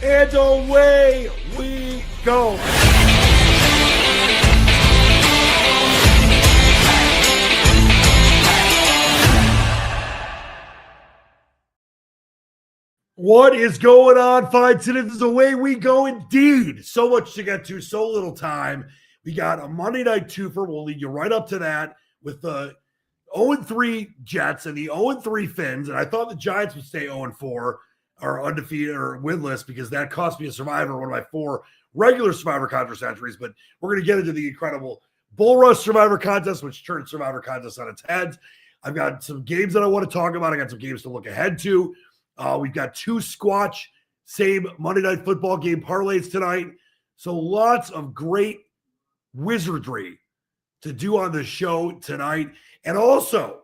And away we go. What is going on, Fight Citizens? Away we go indeed. So much to get to, so little time. We got a Monday night twofer. We'll lead you right up to that with the 0-3 Jets and the 0-3 Finns. And I thought the Giants would stay 0-4 or undefeated or winless because that cost me a Survivor, one of my 4 regular Survivor contest entries. But we're going to get into the incredible Bull Rush Survivor contest, which turned Survivor contest on its head. I've got some games that I want to talk about. I got some games to look ahead to. We've got 2 Squatch same Monday Night Football game parlays tonight. So lots of great wizardry to do on the show tonight. And also,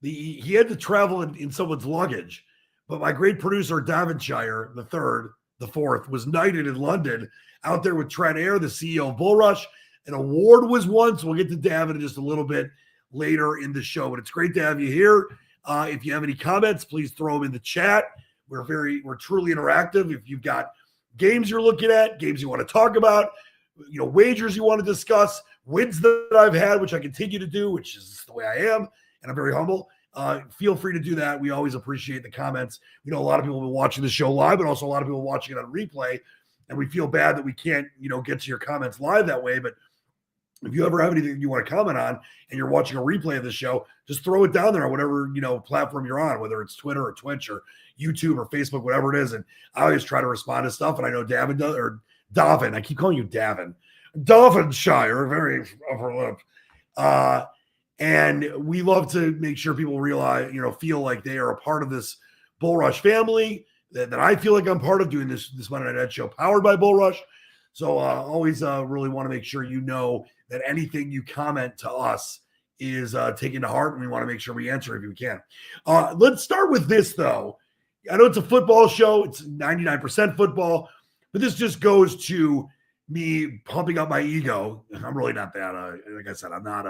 he had to travel in someone's luggage. But my great producer, Davonshire, the fourth, was knighted in London out there with Trent Air, the CEO of Bull Rush. An award was won, so we'll get to Davin in just a little bit later in the show. But it's great to have you here. If you have any comments, please throw them in the chat. We're truly interactive. If you've got games you're looking at, games you want to talk about, wagers you want to discuss, wins that I've had, which I continue to do, which is the way I am, and I'm very humble. Feel free to do that. We always appreciate the comments. We know a lot of people have been watching the show live, but also a lot of people watching it on replay, and we feel bad that we can't, get to your comments live that way. But if you ever have anything you want to comment on and you're watching a replay of the show, just throw it down there on whatever, platform you're on, whether it's Twitter or Twitch or YouTube or Facebook, whatever it is. And I always try to respond to stuff. And I know Davin does, or Davin. I keep calling you Davin. Davonshire, very upper lip. And we love to make sure people realize, feel like they are a part of this Bull Rush family, that I feel like I'm part of doing this Monday Night show powered by Bull Rush. So always really want to make sure that anything you comment to us is taken to heart, and we want to make sure we answer if we can. Let's start with this, though. I know it's a football show. It's 99% football, but this just goes to me pumping up my ego. I'm really not that. Like I said, I'm not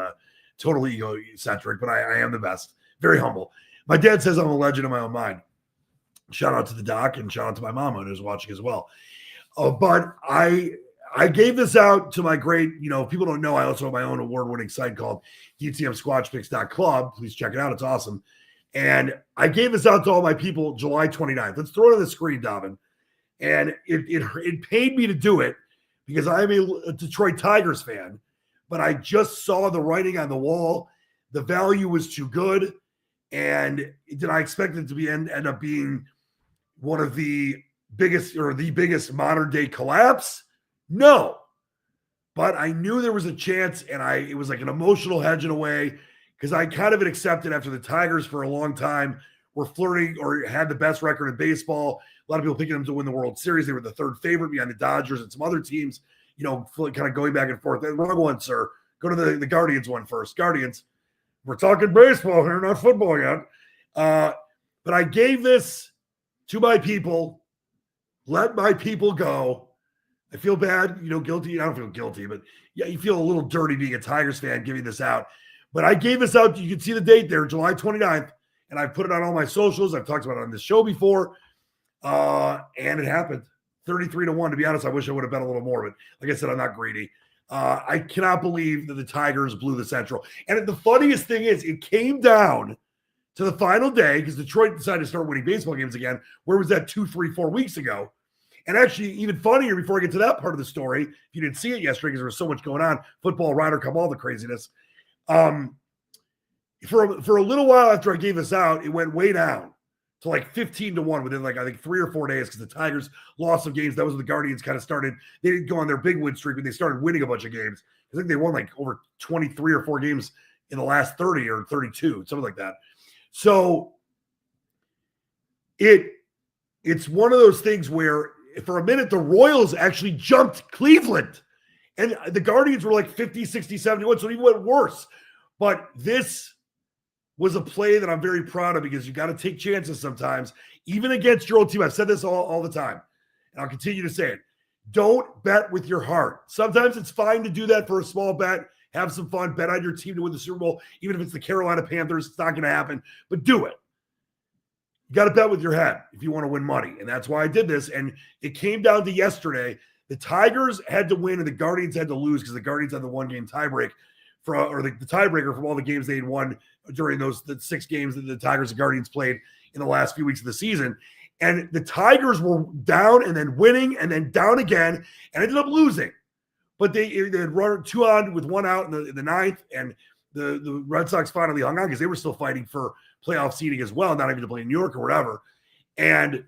totally egocentric, but I am the best. Very humble. My dad says I'm a legend in my own mind. Shout out to the doc and shout out to my mama who's watching as well. But I gave this out to my great, if people don't know, I also have my own award-winning site called DTMSquatchPicks.club. Please check it out. It's awesome. And I gave this out to all my people July 29th. Let's throw it on the screen, Davin. And it paid me to do it because I'm a Detroit Tigers fan, but I just saw the writing on the wall. The value was too good. And did I expect it to end up being one of the biggest modern day collapse? No, but I knew there was a chance, and it was like an emotional hedge in a way, because I kind of had accepted after the Tigers for a long time were flirting or had the best record in baseball. A lot of people picking them to win the World Series. They were the third favorite behind the Dodgers and some other teams, kind of going back and forth. The wrong one, sir. Go to the Guardians one first. Guardians. We're talking baseball here, not football yet. But I gave this to my people. Let my people go. I feel bad, guilty. I don't feel guilty, but yeah, you feel a little dirty being a Tigers fan giving this out. But I gave this out. You can see the date there, July 29th, and I put it on all my socials. I've talked about it on this show before, and it happened. 33-1. To be honest, I wish I would have bet a little more, but like I said, I'm not greedy. I cannot believe that the Tigers blew the Central. And the funniest thing is, it came down to the final day because Detroit decided to start winning baseball games again. Where was that 2, 3, 4 weeks ago? And actually, even funnier, before I get to that part of the story, if you didn't see it yesterday because there was so much going on, football, Ryder Cup, all the craziness. For a little while after I gave this out, it went way down to like 15-1 within I think 3 or 4 days because the Tigers lost some games. That was when the Guardians kind of started. They didn't go on their big win streak, but they started winning a bunch of games. I think they won over 23 or 4 games in the last 30 or 32, something like that. So it's one of those things where for a minute, the Royals actually jumped Cleveland. And the Guardians were like 50, 60, 71, so it even went worse. But this was a play that I'm very proud of because you got to take chances sometimes, even against your own team. I've said this all the time, and I'll continue to say it. Don't bet with your heart. Sometimes it's fine to do that for a small bet. Have some fun. Bet on your team to win the Super Bowl, even if it's the Carolina Panthers. It's not going to happen, but do it. You got to bet with your head if you want to win money. And that's why I did this. And it came down to yesterday. The Tigers had to win and the Guardians had to lose because the Guardians had the 1-game tiebreak the tiebreaker from all the games they had won during the 6 games that the Tigers and Guardians played in the last few weeks of the season. And the Tigers were down and then winning and then down again and ended up losing. But they had run 2 on with 1 out in the 9th, and the Red Sox finally hung on because they were still fighting for playoff seeding as well, not even to play in New York or whatever. And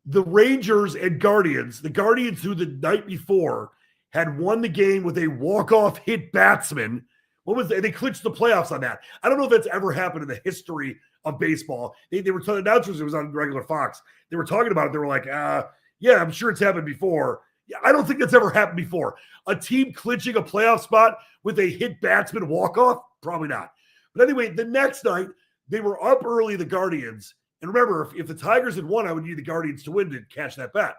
the Rangers and Guardians, the Guardians who the night before had won the game with a walk-off hit batsman. They clinched the playoffs on that. I don't know if that's ever happened in the history of baseball. They were telling announcers, it was on regular Fox. They were talking about it. They were like, yeah, I'm sure it's happened before. Yeah, I don't think that's ever happened before. A team clinching a playoff spot with a hit batsman walk-off? Probably not. But anyway, the next night, they were up early, the Guardians. And remember, if the Tigers had won, I would need the Guardians to win to cash that bet.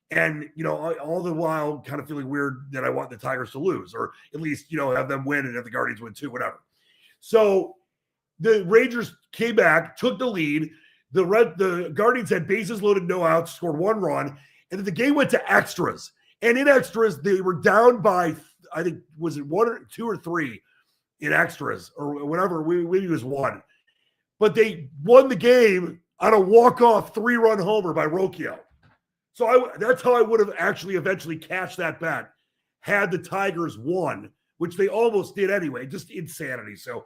And, all the while kind of feeling weird that I want the Tigers to lose, or at least, have them win and have the Guardians win too, whatever. So the Rangers came back, took the lead. The Guardians had bases loaded, no outs, scored 1 run. And then the game went to extras. And in extras, they were down by, I think, was it 1 or 2 or 3 in extras or whatever. Maybe it was 1. But they won the game on a walk-off 3-run homer by Rocchio. So that's how I would have actually eventually cashed that bet had the Tigers won, which they almost did anyway. Just insanity. So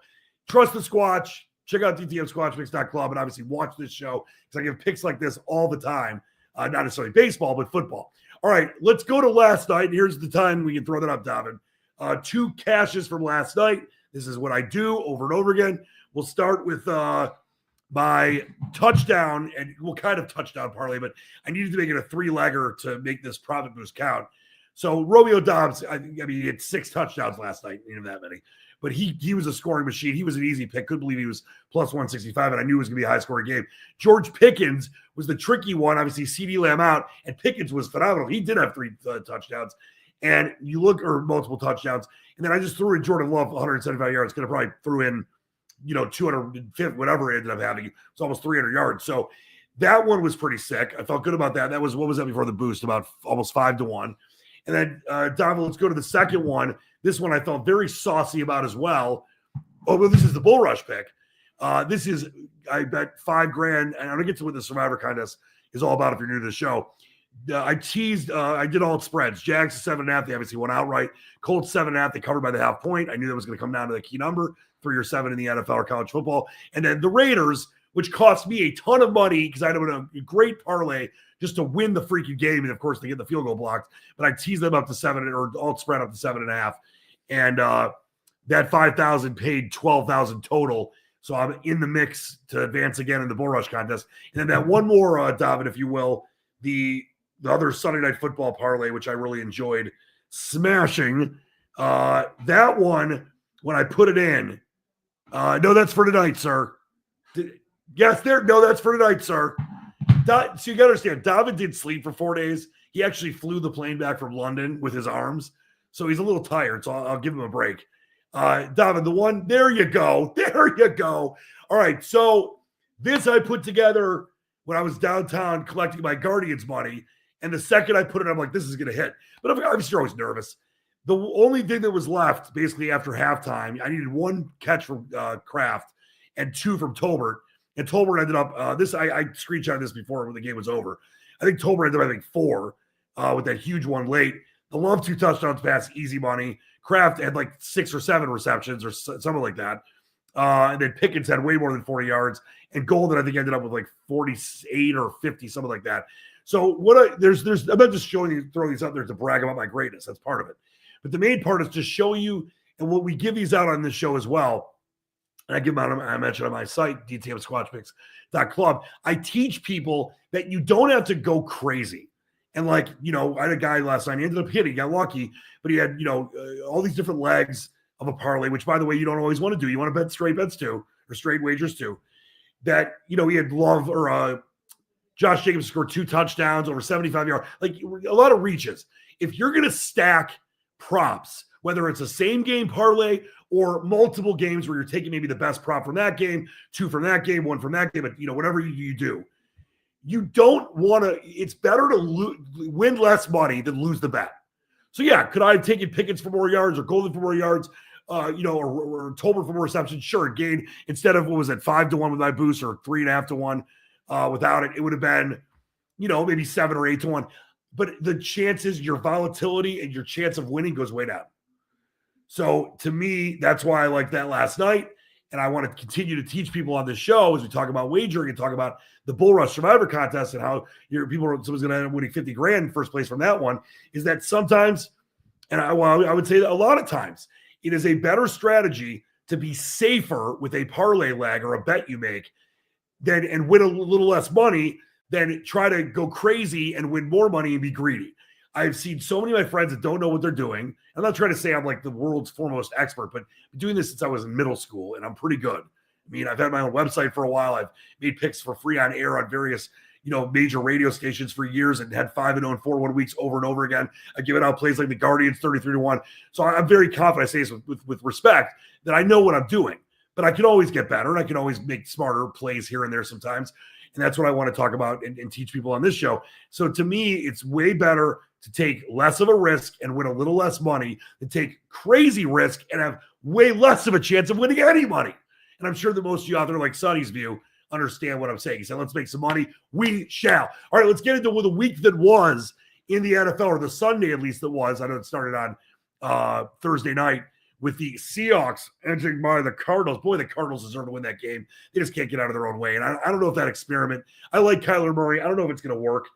trust the Squatch. Check out DTMSquatchPicks.club and obviously watch this show because I give picks like this all the time. Not necessarily baseball, but football. All right, let's go to last night. Here's the time we can throw that up, Davin. 2 cashes from last night. This is what I do over and over again. We'll start with my touchdown, and what kind of touchdown parlay, but I needed to make it a 3-legger to make this profit boost count. So Romeo Doubs, I mean, he had 6 touchdowns last night, even that many. But he was a scoring machine. He was an easy pick. Couldn't believe he was plus 165, and I knew it was going to be a high-scoring game. George Pickens was the tricky one. Obviously, CeeDee Lamb out, and Pickens was phenomenal. He did have 3 touchdowns, and or multiple touchdowns. And then I just threw in Jordan Love, 175 yards. Could have probably threw in 250, whatever it ended up having. It's almost 300 yards. So that one was pretty sick. I felt good about that. What was that before the boost? About almost 5-1. And then, Don, let's go to the second one. This one I felt very saucy about as well. Oh, well, this is the Bull Rush pick. I bet $5,000, and I'm going to get to what the Survivor Contest is all about if you're new to the show. I teased, I did all spreads. Jags 7.5, they obviously went outright. Colts 7.5, they covered by the half point. I knew that was going to come down to the key number, 3 or 7 in the NFL or college football. And then the Raiders, which cost me a ton of money because I had a great parlay just to win the freaking game. And of course, they get the field goal blocked. But I teased them up to 7 or alt spread up to 7.5. And that 5,000 paid 12,000 total. So I'm in the mix to advance again in the Bull Rush contest. And then that one more, David, if you will, the other Sunday Night Football parlay, which I really enjoyed smashing. That one, when I put it in, no, that's for tonight, sir. Yes, no, that's for tonight, sir. So you got to understand, David did sleep for 4 days. He actually flew the plane back from London with his arms. So he's a little tired, so I'll give him a break. David, the one, there you go. There you go. All right, so this I put together when I was downtown collecting my Guardians money. And the second I put it, I'm like, this is going to hit. But obviously you're always nervous. The only thing that was left, basically after halftime, I needed 1 catch from Kraft and 2 from Tolbert. And Tolbert ended up, I screenshotted this before when the game was over. I think Tolbert ended up having 4 with that huge one late. The Love 2 touchdowns pass, easy money. Kraft had like 6 or 7 receptions or something like that. And then Pickens had way more than 40 yards. And Golden, I think, ended up with like 48 or 50, something like that. So I'm not just throwing these out there to brag about my greatness. That's part of it. But the main part is to show you, and what we give these out on this show as well. And I give them out, I mentioned on my site, DTMSquatchPicks.club. I teach people that you don't have to go crazy. And I had a guy last night, he ended up hitting, he got lucky, but he had, all these different legs of a parlay, which, by the way, you don't always want to do. You want to bet straight bets too, or straight wagers too. That, he had Love or Josh Jacobs scored 2 touchdowns over 75 yards, like a lot of reaches. If you're going to stack props, whether it's a same game parlay or multiple games where you're taking maybe the best prop from that game, 2 from that game, 1 from that game, but whatever you do. You don't want to, it's better to win less money than lose the bet. So yeah, could I have taken Pickens for more yards or Golden for more yards, or Tolbert for more receptions? Sure, gain instead of, what was it, 5-1 with my boost or 3.5-1 without it, it would have been, maybe 7 or 8-1. But the chances, your volatility and your chance of winning goes way down. So to me, that's why I like that last night. And I want to continue to teach people on this show as we talk about wagering and talk about the Bull Rush Survivor Contest and how someone's going to end up winning 50 grand in first place from that one, is that sometimes, and I would say that a lot of times, it is a better strategy to be safer with a parlay leg or a bet you make and win a little less money than try to go crazy and win more money and be greedy. I've seen so many of my friends that don't know what they're doing. I'm not trying to say I'm like the world's foremost expert, but I've been doing this since I was in middle school, and I'm pretty good. I mean, I've had my own website for a while. I've made picks for free on air on various, major radio stations for years and had 5-0 and 4-1 weeks over and over again. I give it out plays like the Guardians 33-1. So I'm very confident, I say this with respect, that I know what I'm doing, but I can always get better and I can always make smarter plays here and there sometimes. And that's what I want to talk about and teach people on this show. So to me, it's way better to take less of a risk and win a little less money than take crazy risk and have way less of a chance of winning any money. And I'm sure that most of you out there, like Sonny's view, understand what I'm saying. He said, let's make some money. We shall. All right, let's get into the week that was in the NFL, or the Sunday at least that was. I know it started on Thursday night with the Seahawks entering by the Cardinals. Boy, the Cardinals deserve to win that game. They just can't get out of their own way. And I don't know if that experiment, I like Kyler Murray. I don't know if it's going to work.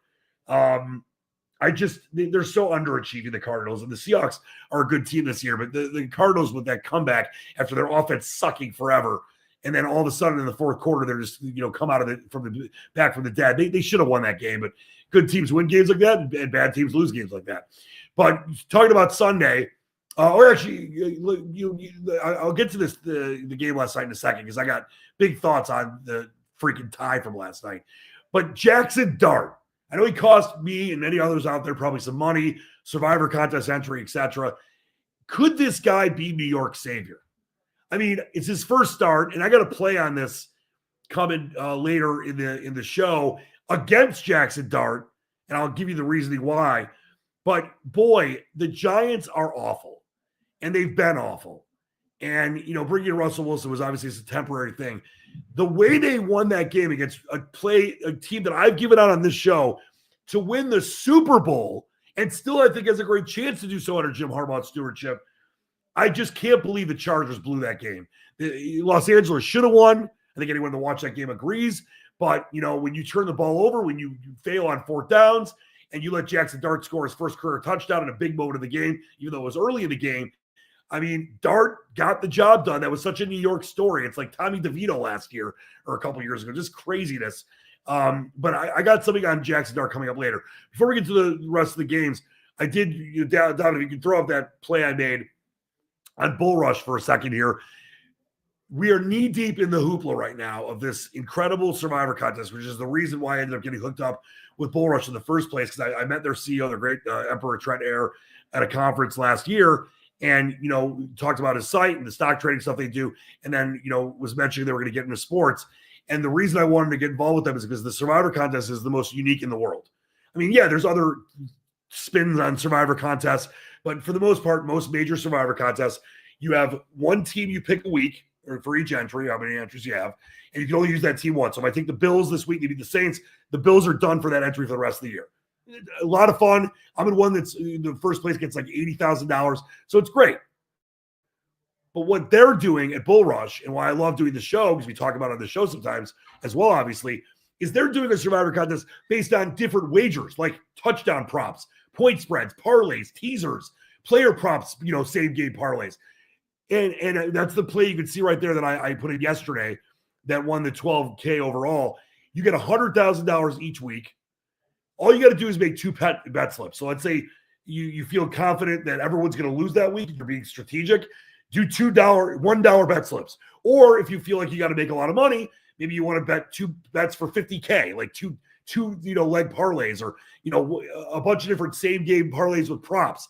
They're so underachieving, the Cardinals, and the Seahawks are a good team this year, but the Cardinals with that comeback after their offense sucking forever, and then all of a sudden in the fourth quarter, they're just, come out of it from the dead. They should have won that game, but good teams win games like that and bad teams lose games like that. But talking about Sunday, I'll get to the game last night in a second, because I got big thoughts on the freaking tie from last night. But Jackson Dart, I know he cost me and many others out there probably some money, Survivor Contest entry, etc. Could this guy be New York's savior? I mean, it's his first start, and I got to play on this coming later in the show against Jackson Dart, and I'll give you the reasoning why. But boy, the Giants are awful, and they've been awful. And bringing in Russell Wilson was obviously a temporary thing. The way they won that game against a team that I've given out on this show to win the Super Bowl, and still I think has a great chance to do so under Jim Harbaugh's stewardship, I just can't believe the Chargers blew that game. Los Angeles should have won. I think anyone that watched that game agrees. But, when you turn the ball over, when you fail on fourth downs, and you let Jackson Dart score his first career touchdown in a big moment of the game, even though it was early in the game, I mean, Dart got the job done. That was such a New York story. It's like Tommy DeVito last year or a couple years ago, just craziness. But I got something on Jackson Dart coming up later. Before we get to the rest of the games, I did, Don, if you can throw up that play I made on Bull Rush for a second here. We are knee deep in the hoopla right now of this incredible Survivor Contest, which is the reason why I ended up getting hooked up with Bull Rush in the first place, because I met their CEO, the great Emperor Trent Air, at a conference last year. And, talked about his site and the stock trading stuff they do. And then, was mentioning they were going to get into sports. And the reason I wanted to get involved with them is because the Survivor Contest is the most unique in the world. I mean, yeah, there's other spins on Survivor Contests, but for the most part, most major Survivor Contests, you have one team you pick a week, or for each entry, how many entries you have, and you can only use that team once. So if I think the Bills this week, they beat the Saints, the Bills are done for that entry for the rest of the year. A lot of fun. I'm in one that's in the first place, gets like $80,000. So it's great. But what they're doing at Bull Rush, and why I love doing the show, because we talk about it on the show sometimes as well, obviously, is they're doing a Survivor Contest based on different wagers, like touchdown props, point spreads, parlays, teasers, player props, same game parlays. And that's the play you can see right there that I put in yesterday that won the $12K overall. You get $100,000 each week. All you got to do is make 2 bet slips. So let's say you feel confident that everyone's going to lose that week. You're being strategic. Do $1 bet slips. Or if you feel like you got to make a lot of money, maybe you want to bet 2 bets for $50K, like two leg parlays, or a bunch of different same game parlays with props.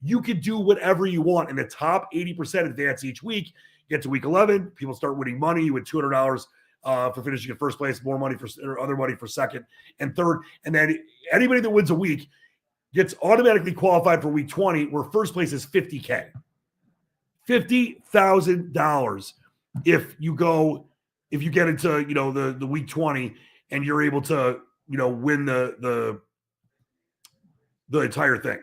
You could do whatever you want. And the top 80% advance each week. Get to week 11, people start winning money. You win $200 for finishing in first place, more money or other money for second and third. And then anybody that wins a week gets automatically qualified for week 20, where first place is $50K. $50,000 if you get into, the week 20 and you're able to, win the entire thing.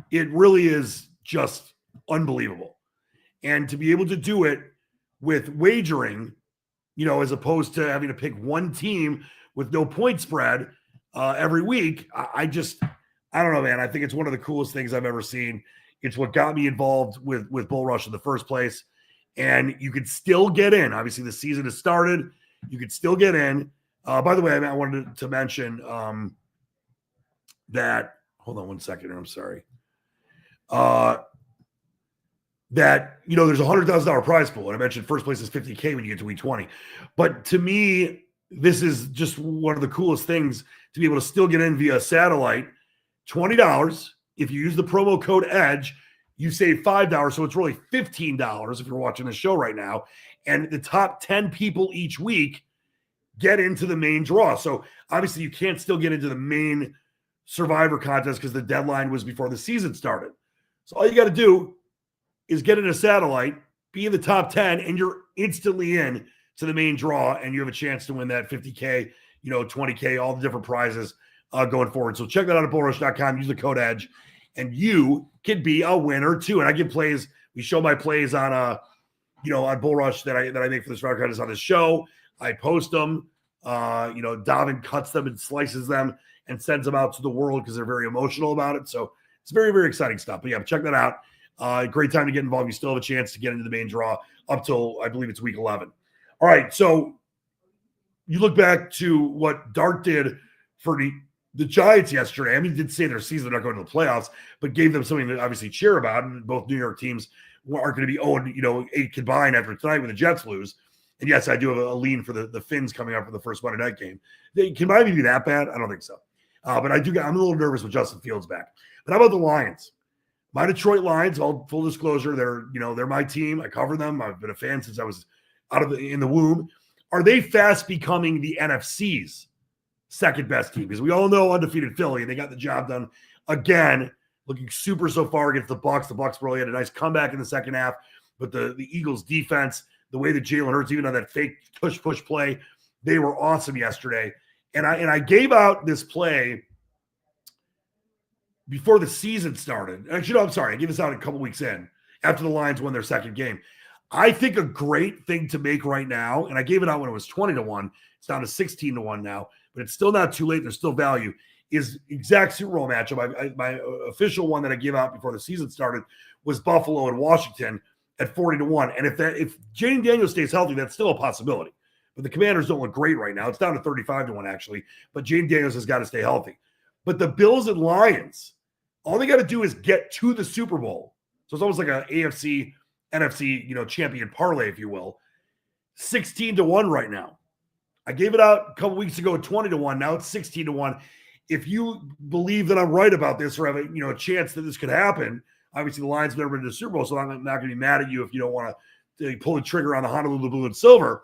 It really is just unbelievable. And to be able to do it with wagering, as opposed to having to pick one team with no point spread every week, I don't know, man. I think it's one of the coolest things I've ever seen. It's what got me involved with Bull Rush in the first place. And you could still get in. Obviously, the season has started. You could still get in. By the way, I wanted to mention that. Hold on one second here. I'm sorry. That, there's a $100,000 prize pool. And I mentioned first place is $50K when you get to week 20. But to me, this is just one of the coolest things to be able to still get in via satellite. $20. If you use the promo code EDGE, you save $5. So it's really $15 if you're watching the show right now. And the top 10 people each week get into the main draw. So obviously you can't still get into the main Survivor contest because the deadline was before the season started. So all you got to do is get in a satellite, be in the top 10, and you're instantly in to the main draw, and you have a chance to win that $50K, $20K, all the different prizes going forward. So check that out at bullrush.com. Use the code EDGE, and you can be a winner too. And I give plays. We show my plays on on Bull Rush that I make for the Survivor contest on this show. I post them. Davin cuts them and slices them and sends them out to the world because they're very emotional about it. So it's very, very exciting stuff. But yeah, check that out. Great time to get involved. You still have a chance to get into the main draw up till, I believe it's week 11. All right, so you look back to what Dart did for the Giants yesterday. I mean, he did say their season, they're not going to the playoffs, but gave them something to obviously cheer about. And both New York teams aren't going to be 0-8 combined after tonight when the Jets lose. And yes, I do have a lean for the Finns coming up for the first Monday night game. Can Miami be that bad? I don't think so. But I'm a little nervous with Justin Fields back. But how about the Lions? My Detroit Lions, all full disclosure, they're my team. I cover them. I've been a fan since I was in the womb. Are they fast becoming the NFC's second best team? Because we all know undefeated Philly, and they got the job done again, looking super so far against the Bucs. The Bucs really had a nice comeback in the second half, but the Eagles defense, the way that Jalen Hurts, even on that fake push play, they were awesome yesterday. And I gave out this play before the season started. Actually, no, I'm sorry. I gave this out a couple weeks in after the Lions won their second game. I think a great thing to make right now, and I gave it out when it was 20-1. It's down to 16-1 now, but it's still not too late. There's still value. Is exact Super Bowl matchup. My official one that I gave out before the season started was Buffalo and Washington at 40-1. And if Jaden Daniels stays healthy, that's still a possibility. But the Commanders don't look great right now. It's down to 35-1 actually. But Jaden Daniels has got to stay healthy. But the Bills and Lions, all they got to do is get to the Super Bowl. So it's almost like an AFC, NFC, champion parlay, if you will. 16-1 right now. I gave it out a couple weeks ago at 20-1. Now it's 16-1. If you believe that I'm right about this or have a chance that this could happen, obviously the Lions have never been to the Super Bowl, so I'm not going to be mad at you if you don't want to pull the trigger on the Honolulu Blue and Silver.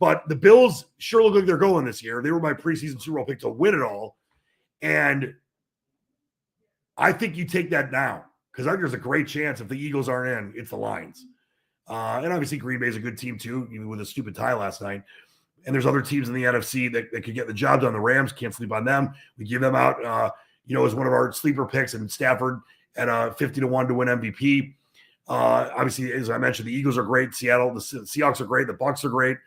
But the Bills sure look like they're going this year. They were my preseason Super Bowl pick to win it all. And I think you take that now because I think there's a great chance if the Eagles aren't in, it's the Lions. And obviously Green Bay's a good team too, even with a stupid tie last night. And there's other teams in the NFC that could get the job done. The Rams, can't sleep on them. We give them out, as one of our sleeper picks, and Stafford at 50-1 to win MVP. Obviously, as I mentioned, the Eagles are great. Seattle, the Seahawks are great. The Bucs are great.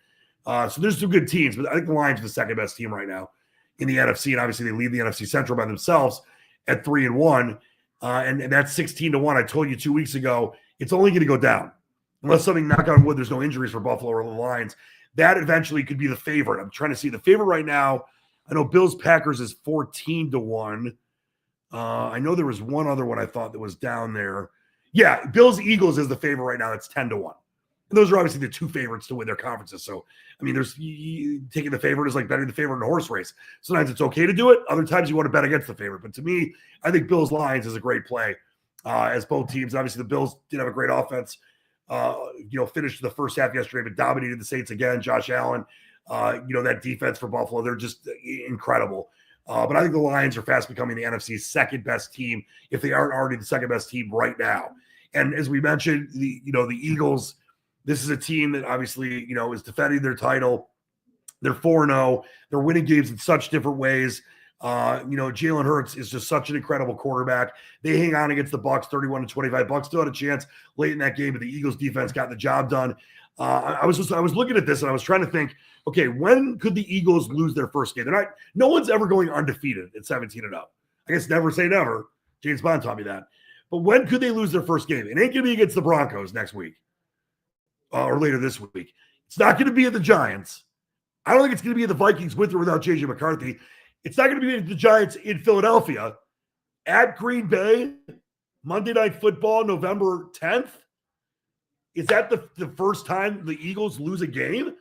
So there's some good teams, but I think the Lions are the second best team right now in the NFC. And obviously, they lead the NFC Central by themselves at 3-1. And that's 16-1. I told you 2 weeks ago, it's only going to go down unless something, knock on wood, there's no injuries for Buffalo or the Lions. That eventually could be the favorite. I'm trying to see the favorite right now. I know Bills Packers is 14-1. I know there was one other one I thought that was down there. Yeah, Bills Eagles is the favorite right now. It's 10-1. And those are obviously the two favorites to win their conferences. So, I mean, there's taking the favorite is like betting the favorite in a horse race. Sometimes it's okay to do it. Other times you want to bet against the favorite. But to me, I think Bills Lions is a great play as both teams. Obviously, the Bills did have a great offense. Finished the first half yesterday, but dominated the Saints again. Josh Allen, that defense for Buffalo, they're just incredible. But I think the Lions are fast becoming the NFC's second best team, if they aren't already the second best team right now. And as we mentioned, the Eagles, this is a team that obviously, is defending their title. They're 4-0. They're winning games in such different ways. Jalen Hurts is just such an incredible quarterback. They hang on against the Bucs 31-25. Bucs still had a chance late in that game, but the Eagles defense got the job done. I was looking at this and I was trying to think, okay, when could the Eagles lose their first game? No one's ever going undefeated at 17-0. I guess never say never. James Bond taught me that. But when could they lose their first game? It ain't going to be against the Broncos next week or later this week. It's not going to be at the Giants. I don't think it's going to be at the Vikings with or without J.J. McCarthy. It's not going to be at the Giants in Philadelphia. At Green Bay, Monday Night Football, November 10th. Is that the first time the Eagles lose a game?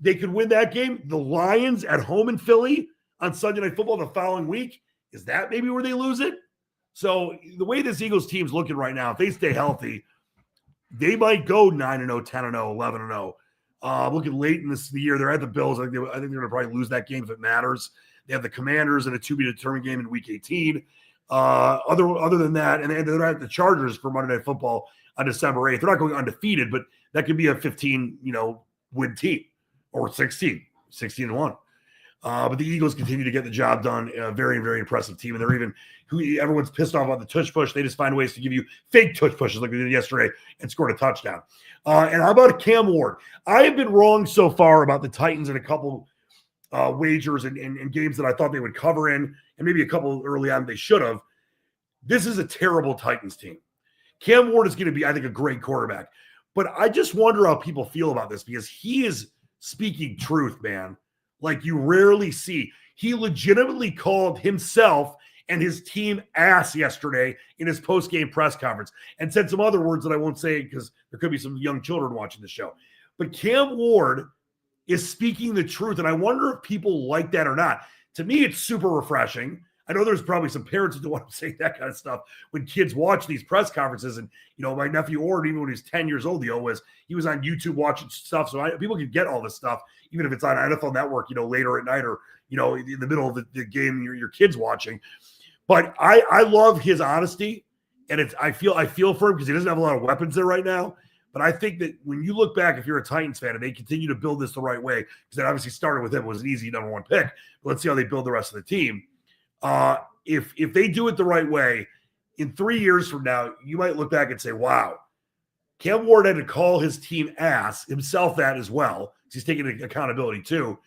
They could win that game. The Lions at home in Philly on Sunday Night Football the following week. Is that maybe where they lose it? So the way this Eagles team's looking right now, if they stay healthy, they might go 9-0, 10-0, 11-0. Looking late in the year, they're at the Bills. I think they're going to probably lose that game if it matters. They have the Commanders in a to-be-determined game in Week 18. Other than that, and they're at the Chargers for Monday Night Football on December 8th. They're not going undefeated, but that could be a 15, win team or 16-1. But the Eagles continue to get the job done. A very, very impressive team. And they're even everyone's pissed off about the tush push. They just find ways to give you fake tush pushes like they did yesterday and scored a touchdown. And how about Cam Ward? I have been wrong so far about the Titans in a couple wagers and games that I thought they would cover in, and maybe a couple early on they should have. This is a terrible Titans team. Cam Ward is going to be, I think, a great quarterback. But I just wonder how people feel about this because he is speaking truth, man. Like you rarely see. He legitimately called himself and his team ass yesterday in his post-game press conference and said some other words that I won't say because there could be some young children watching the show. But Cam Ward is speaking the truth, and I wonder if people like that or not. To me, it's super refreshing. I know there's probably some parents that don't want to say that kind of stuff when kids watch these press conferences. And, my nephew Ord, even when he was 10 years old, he was on YouTube watching stuff. So people can get all this stuff, even if it's on NFL Network, later at night or, in the middle of the game your kid's watching. But I love his honesty, and I feel for him because he doesn't have a lot of weapons there right now. But I think that when you look back, if you're a Titans fan and they continue to build this the right way, because that obviously started with him, it was an easy number one pick. But let's see how they build the rest of the team. If they do it the right way, in 3 years from now, you might look back and say, wow, Cam Ward had to call his team ass, himself that as well. He's taking accountability too.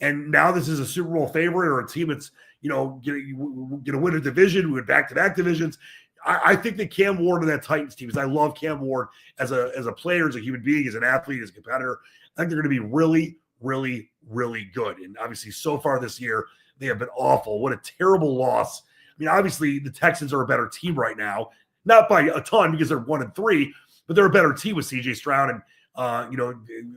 And now this is a Super Bowl favorite or a team that's, going to win a division, win back-to-back divisions. I think that Cam Ward and that Titans team, because I love Cam Ward as a player, as a human being, as an athlete, as a competitor. I think they're going to be really, really, really good. And obviously so far this year, they have been awful. What a terrible loss. I mean, obviously the Texans are a better team right now, not by a ton because they're 1-3, but they're a better team with CJ Stroud. And,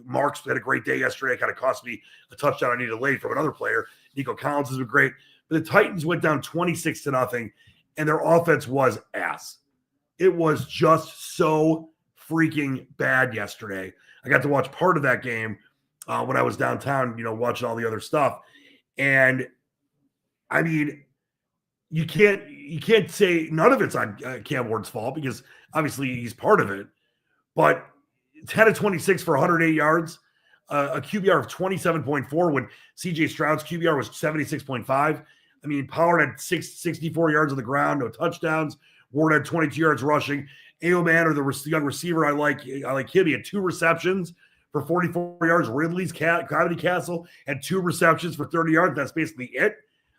Marks had a great day yesterday. It kind of cost me a touchdown I needed late from another player. Nico Collins has been great. But the Titans went down 26-0, and their offense was ass. It was just so freaking bad yesterday. I got to watch part of that game when I was downtown, watching all the other stuff. And I mean, you can't say none of it's on Cam Ward's fault because obviously he's part of it. But 10 of 26 for 108 yards, a QBR of 27.4 when CJ Stroud's QBR was 76.5. I mean, Pollard had 64 yards on the ground, no touchdowns. Ward had 22 yards rushing. Aoman, or the young receiver, I like him. He had 2 receptions for 44 yards. Ridley's Comedy Castle had 2 receptions for 30 yards. That's basically it.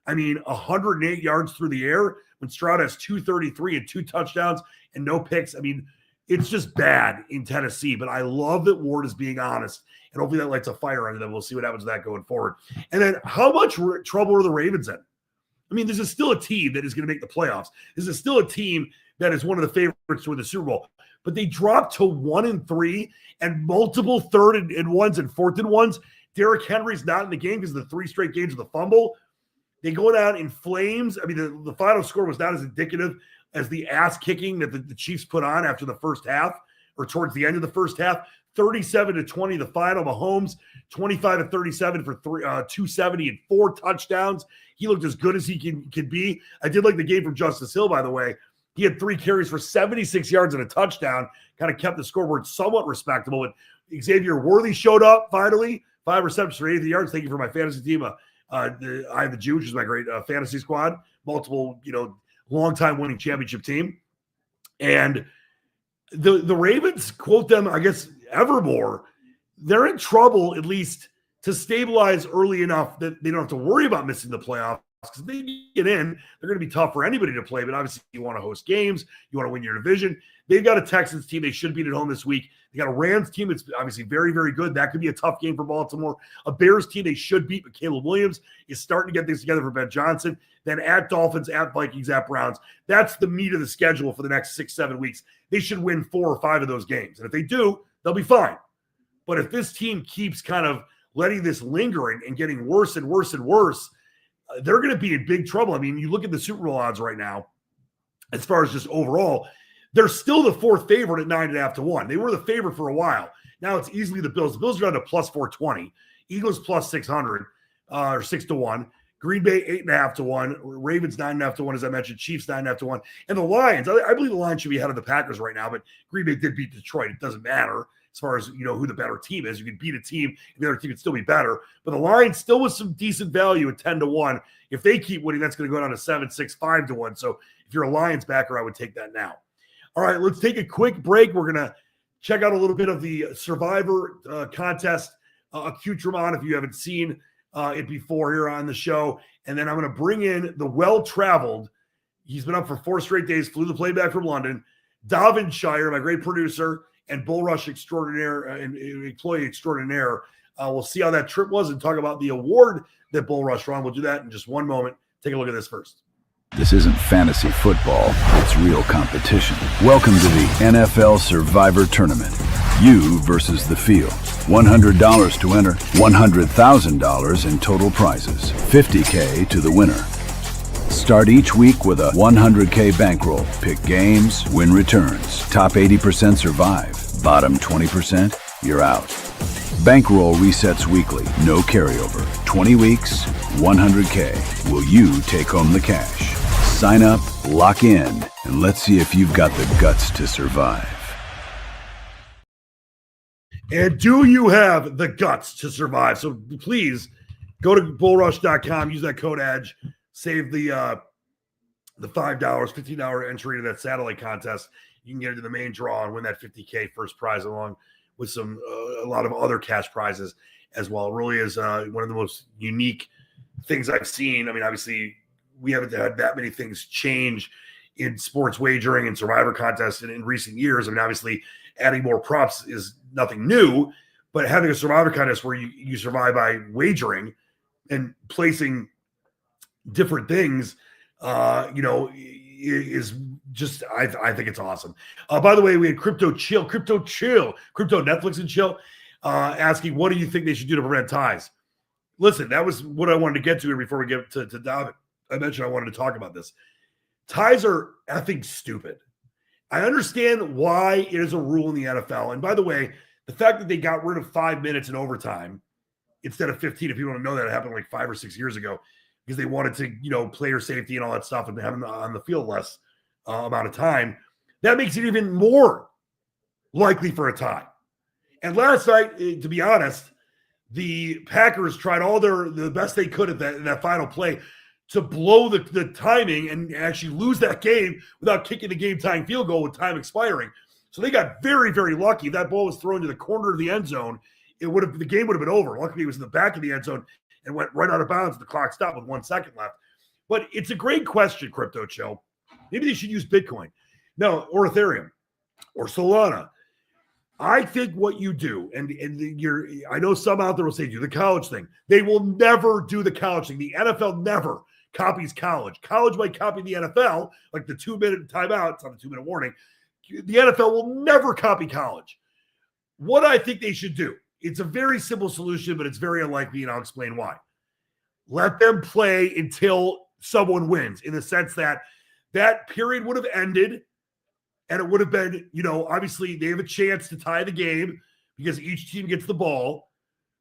I mean, 108 yards through the air when Stroud has 233 and 2 touchdowns and no picks. I mean, it's just bad in Tennessee, but I love that Ward is being honest, and hopefully that lights a fire under them. We'll see what happens with that going forward. And then how much trouble are the Ravens in? I mean, this is still a team that is going to make the playoffs. This is still a team that is one of the favorites to win the Super Bowl. But they dropped to 1-3 and multiple 3rd and 1s and 4th and 1s. Derrick Henry's not in the game because of the 3 straight games with a fumble. They go down in flames. I mean, the final score was not as indicative as the ass kicking that the Chiefs put on after the first half or towards the end of the first half. 37-20, the final. Mahomes, 25-37 for 270 and 4 touchdowns. He looked as good as he can be. I did like the game from Justice Hill, by the way. He had 3 carries for 76 yards and a touchdown, kind of kept the scoreboard somewhat respectable. But Xavier Worthy showed up finally, 5 receptions for 80 yards. Thank you for my fantasy team. I have the Jew, which is my great fantasy squad, multiple, long-time winning championship team. And the Ravens, quote them, I guess, evermore, they're in trouble, at least to stabilize early enough that they don't have to worry about missing the playoffs. Because they get in, they're going to be tough for anybody to play. But obviously, you want to host games, you want to win your division. They've got a Texans team they should beat at home this week. They got a Rams team that's obviously very, very good. That could be a tough game for Baltimore. A Bears team they should beat, but Caleb Williams is starting to get things together for Ben Johnson. Then at Dolphins, at Vikings, at Browns. That's the meat of the schedule for the next 6-7 weeks. They should win 4 or 5 of those games. And if they do, they'll be fine. But if this team keeps kind of letting this linger and getting worse and worse and worse, they're going to be in big trouble. I mean, you look at the Super Bowl odds right now, as far as just overall, they're still the 4th favorite at 9.5 to 1. They were the favorite for a while. Now it's easily the Bills. The Bills are down to plus 420. Eagles plus 600 or 6 to 1. Green Bay 8.5 to 1. Ravens 9.5 to 1, as I mentioned. Chiefs 9.5 to 1. And the Lions, I believe the Lions should be ahead of the Packers right now, but Green Bay did beat Detroit. It doesn't matter as far as who the better team is. You can beat a team, and the other team can still be better. But the Lions still with some decent value at 10 to 1. If they keep winning, that's going to go down to 7, 6, 5 to 1. So if you're a Lions backer, I would take that now. All right, let's take a quick break. We're going to check out a little bit of the Survivor contest accoutrement if you haven't seen it before here on the show. And then I'm going to bring in the well-traveled, he's been up for 4 straight days, flew the plane back from London, Davin Shire, my great producer, and Bull Rush extraordinaire and employee extraordinaire. We'll see how that trip was and talk about the award that Bull Rush won. We'll do that in just one moment. Take a look at this first. This isn't fantasy football. It's real competition. Welcome to the NFL Survivor Tournament. You versus the field. $100 to enter. $100,000 in total prizes. $50K to the winner. Start each week with a $100K bankroll. Pick games, win returns. Top 80% survive. Bottom 20%, you're out. Bankroll resets weekly. No carryover. 20 weeks, $100K. Will you take home the cash? Sign up, lock in, and let's see if you've got the guts to survive. And do you have the guts to survive? So please go to bullrush.com, use that code EDGE, save the $5, $15 entry to that satellite contest. You can get into the main draw and win that $50K first prize along with a lot of other cash prizes as well. It really is one of the most unique things I've seen. I mean, obviously, we haven't had that many things change in sports wagering and Survivor contests in recent years. I mean, obviously, adding more props is nothing new, but having a Survivor contest where you survive by wagering and placing different things, is just, I think it's awesome. By the way, we had Crypto Netflix and Chill asking, what do you think they should do to prevent ties? Listen, that was what I wanted to get to here before we get to David. I mentioned I wanted to talk about this. Ties are effing stupid. I understand why it is a rule in the NFL. And by the way, the fact that they got rid of 5 minutes in overtime instead of 15, if you don't know that, it happened like 5 or 6 years ago because they wanted to, player safety and all that stuff and have them on the field less amount of time. That makes it even more likely for a tie. And last night, to be honest, the Packers tried the best they could at that final play to blow the timing and actually lose that game without kicking the game-tying field goal with time expiring. So they got very, very lucky. If that ball was thrown to the corner of the end zone, the game would have been over. Luckily, it was in the back of the end zone and went right out of bounds. The clock stopped with 1 second left. But it's a great question, Crypto Chill. Maybe they should use Bitcoin. No, or Ethereum or Solana. I think what you do, I know some out there will say do the college thing. They will never do the college thing. The NFL never copies college. College might copy the NFL, like the 2-minute timeout. It's not a 2-minute warning. The NFL will never copy college. What I think they should do, it's a very simple solution, but it's very unlikely, and I'll explain why. let them play until someone wins, in the sense that that period would have ended and it would have been, obviously they have a chance to tie the game because each team gets the ball.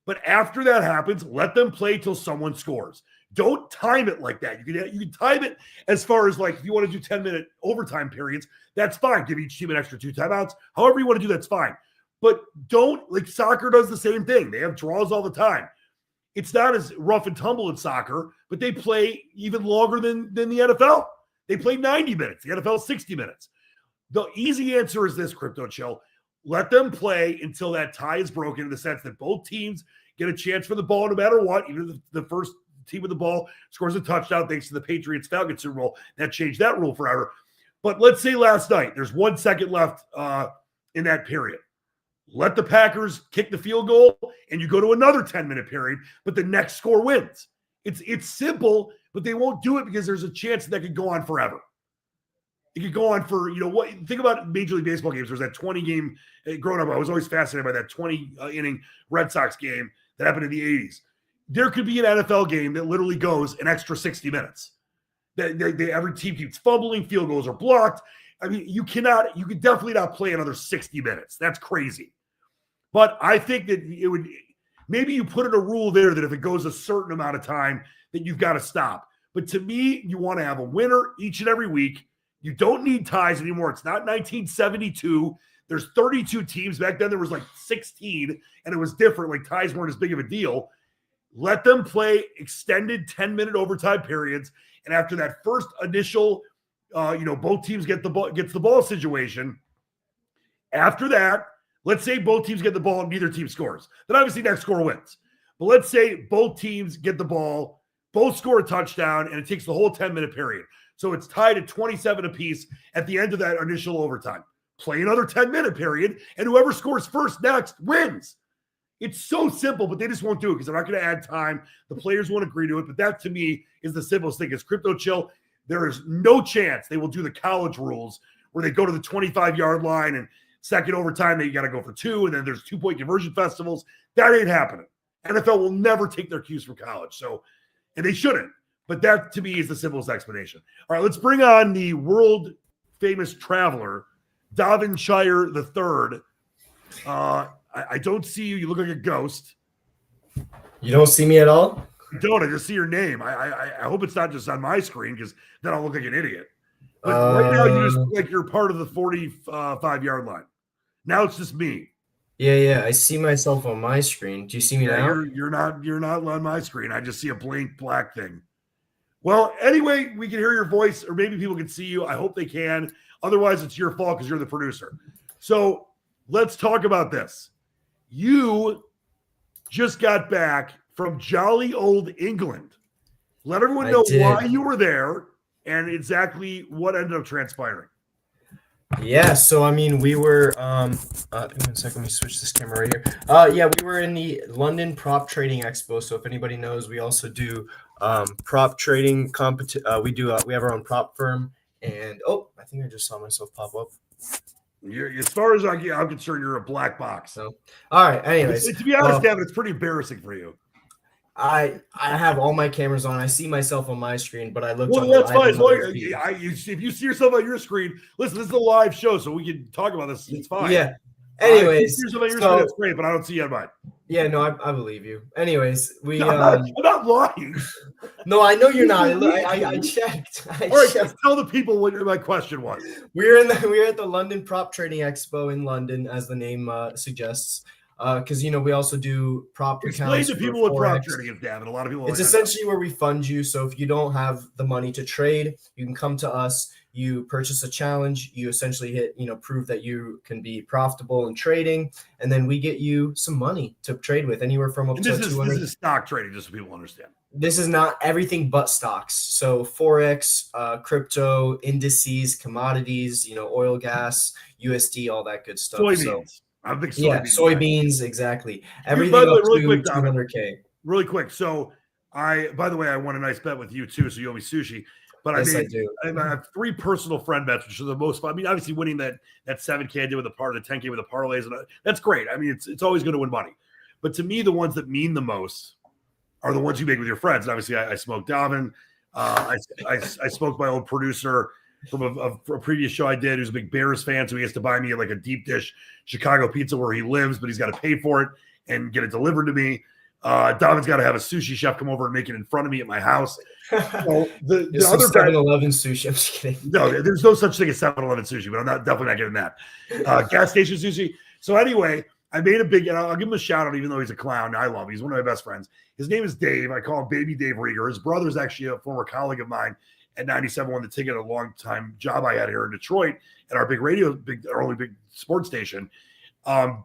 But after that happens, let them play till someone scores. Don't time it like that. You can time it as far as like if you want to do 10-minute overtime periods, that's fine. Give each team an extra 2 timeouts. However you want to do that's fine. But don't, like soccer does the same thing. They have draws all the time. It's not as rough and tumble in soccer, but they play even longer than the NFL. They play 90 minutes. The NFL is 60 minutes. The easy answer is this, Crypto Chill. Let them play until that tie is broken, in the sense that both teams get a chance for the ball no matter what. Even if the first team with the ball scores a touchdown thanks to the Patriots-Falcons Super Bowl. That changed that rule forever. But let's say last night, there's 1 second left in that period. Let the Packers kick the field goal, and you go to another 10-minute period, but the next score wins. It's simple, but they won't do it because there's a chance that could go on forever. It could go on for, what? Think about Major League Baseball games. There's that 20-game, growing up, I was always fascinated by that 20-inning Red Sox game that happened in the 80s. There could be an NFL game that literally goes an extra 60 minutes. Every team keeps fumbling, field goals are blocked. I mean, you could definitely not play another 60 minutes. That's crazy. But I think that maybe you put in a rule there that if it goes a certain amount of time, that you've got to stop. But to me, you want to have a winner each and every week. You don't need ties anymore. It's not 1972. There's 32 teams. Back then there was like 16, and it was different. Like ties weren't as big of a deal. Let them play extended 10-minute overtime periods. And after that first initial, both teams gets the ball situation. After that, let's say both teams get the ball and neither team scores. Then obviously next score wins. But let's say both teams get the ball, both score a touchdown, and it takes the whole 10-minute period. So it's tied at 27 apiece at the end of that initial overtime. Play another 10-minute period, and whoever scores first next wins. It's so simple, but they just won't do it because they're not going to add time. The players won't agree to it, but that to me is the simplest thing. Is Crypto Chill, there is no chance they will do the college rules where they go to the 25-yard line and second overtime, they got to go for 2, and then there's 2-point conversion festivals. That ain't happening. NFL will never take their cues from college. So, and they shouldn't. But that, to me, is the simplest explanation. All right, let's bring on the world-famous traveler, Davin III. I don't see you. You look like a ghost. You don't see me at all? I don't. I just see your name. I hope it's not just on my screen because then I'll look like an idiot. But right now, you just look like you're part of the 45-yard line. Now it's just me. Yeah. I see myself on my screen. Do you see me now? You're not on my screen. I just see a blank black thing. Well, anyway, we can hear your voice, or maybe people can see you. I hope they can. Otherwise, it's your fault because you're the producer. So let's talk about this. You just got back from jolly old England. Let everyone know why you were there and exactly what ended up transpiring. Yeah, so I mean, we were give me a second, let me switch this camera right here. We were in the London Prop Trading Expo. So if anybody knows, we also do prop trading we have our own prop firm, and I think I just saw myself pop up. As far as I'm concerned, you're a black box. So all right, anyways. To be honest, Gavin, it's pretty embarrassing for you. I have all my cameras on. I see myself on my screen, but I looked. Well, that's fine. If you see yourself on your screen, listen, this is a live show, so we can talk about this. It's fine. Yeah. Anyways, if you see yourself on your screen, that's great, but I don't see you on mine. Yeah, no, I believe you. Anyways, I'm not lying. No, I know you're not. I checked. All right, let's tell the people what my question was. We're at the London Prop Trading Expo in London, as the name suggests. Because we also do prop accounts. Explain to people what prop trading is, Gavin. A lot of people. It's essentially where we fund you. So if you don't have the money to trade, you can come to us. You purchase a challenge. You essentially hit, prove that you can be profitable in trading, and then we get you some money to trade with, anywhere from up to 200. This is stock trading, just so people understand. This is not everything but stocks. So forex, crypto, indices, commodities, oil, gas, USD, all that good stuff. Soybeans. So, I'm a big soybeans. Soybeans, exactly. Everything by the way, up really to quick, 200K. Really quick. So by the way, I won a nice bet with you too. So you owe me sushi. But yes, I do. I have 3 personal friend bets, which are the most fun. I mean, obviously winning that 7K I did with the 10K with the parlays, and that's great. I mean, it's always going to win money. But to me, the ones that mean the most are the ones you make with your friends. And obviously, I smoked Davin. I smoked my old producer from a previous show I did, who's a big Bears fan, so he has to buy me like a deep dish Chicago pizza where he lives, but he's got to pay for it and get it delivered to me. Davin's got to have a sushi chef come over and make it in front of me at my house. So the other 7-Eleven sushi. I'm just kidding. No, there's no such thing as 7-Eleven sushi, but I'm definitely not getting that. Gas station sushi. So anyway, I made a big, and I'll give him a shout out, even though he's a clown. I love him. He's one of my best friends. His name is Dave. I call him Baby Dave Rieger. His brother's actually a former colleague of mine at 97, won the ticket at a long time job I had here in Detroit at our our only big sports station. And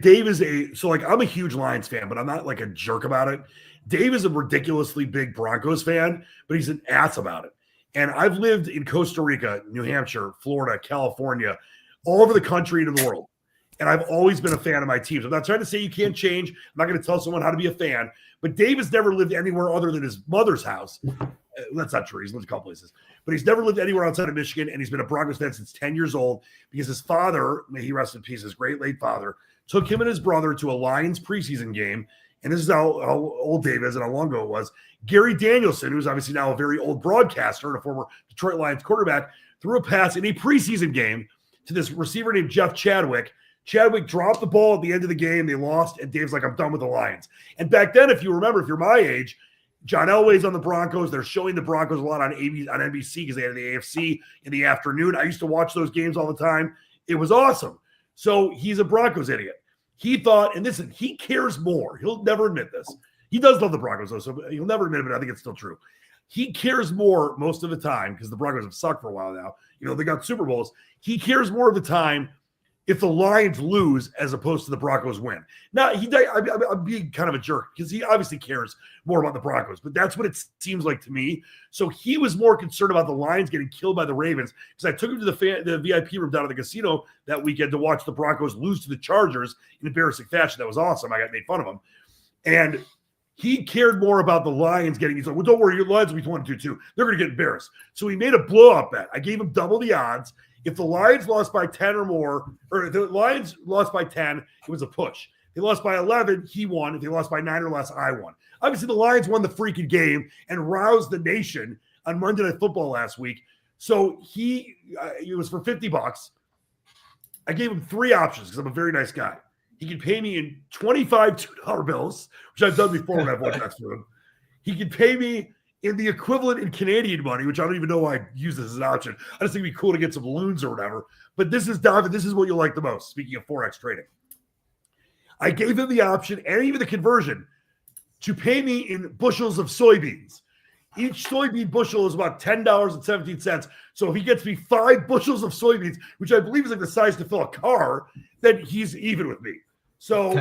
Dave is I'm a huge Lions fan, but I'm not like a jerk about it. Dave is a ridiculously big Broncos fan, but he's an ass about it. And I've lived in Costa Rica, New Hampshire, Florida, California, all over the country and in the world. And I've always been a fan of my teams. I'm not trying to say you can't change. I'm not going to tell someone how to be a fan. But Dave has never lived anywhere other than his mother's house. That's not true. He's lived a couple places. But he's never lived anywhere outside of Michigan, and he's been a Broncos fan since 10 years old because his father, may he rest in peace, his great late father, took him and his brother to a Lions preseason game. And this is how old Dave is and how long ago it was. Gary Danielson, who's obviously now a very old broadcaster and a former Detroit Lions quarterback, threw a pass in a preseason game to this receiver named Jeff Chadwick. Chadwick dropped the ball at the end of the game. They lost, and Dave's like, I'm done with the Lions. And back then, if you remember, if you're my age, John Elway's on the Broncos. They're showing the Broncos a lot on NBC because they had the AFC in the afternoon. I used to watch those games all the time. It was awesome. So he's a Broncos idiot. He thought, and listen, he cares more. He'll never admit this. He does love the Broncos, though, so he'll never admit it, but I think it's still true. He cares more most of the time because the Broncos have sucked for a while now. They got Super Bowls. He cares more of the time if the Lions lose as opposed to the Broncos win. Now, I'm being kind of a jerk because he obviously cares more about the Broncos, but that's what it seems like to me. So he was more concerned about the Lions getting killed by the Ravens because I took him to the VIP room down at the casino that weekend to watch the Broncos lose to the Chargers in embarrassing fashion. That was awesome. I got made fun of him. And he cared more about the Lions getting – he's like, well, don't worry, your Lions will be 22. They're going to get embarrassed. So he made a blowout bet. I gave him double the odds. If the Lions lost by 10 or more, or if the Lions lost by 10, it was a push. If they lost by 11, he won. If they lost by 9 or less, I won. Obviously, the Lions won the freaking game and roused the nation on Monday Night Football last week. So it was for $50. I gave him 3 options because I'm a very nice guy. He could pay me in 25 $2 bills, which I've done before when I've watched that for him. He could pay me in the equivalent in Canadian money, which I don't even know why I use this as an option. I just think it'd be cool to get some loons or whatever. But this is, David, this is what you'll like the most, speaking of Forex trading. I gave him the option and even the conversion to pay me in bushels of soybeans. Each soybean bushel is about $10.17. So if he gets me 5 bushels of soybeans, which I believe is like the size to fill a car, then he's even with me. So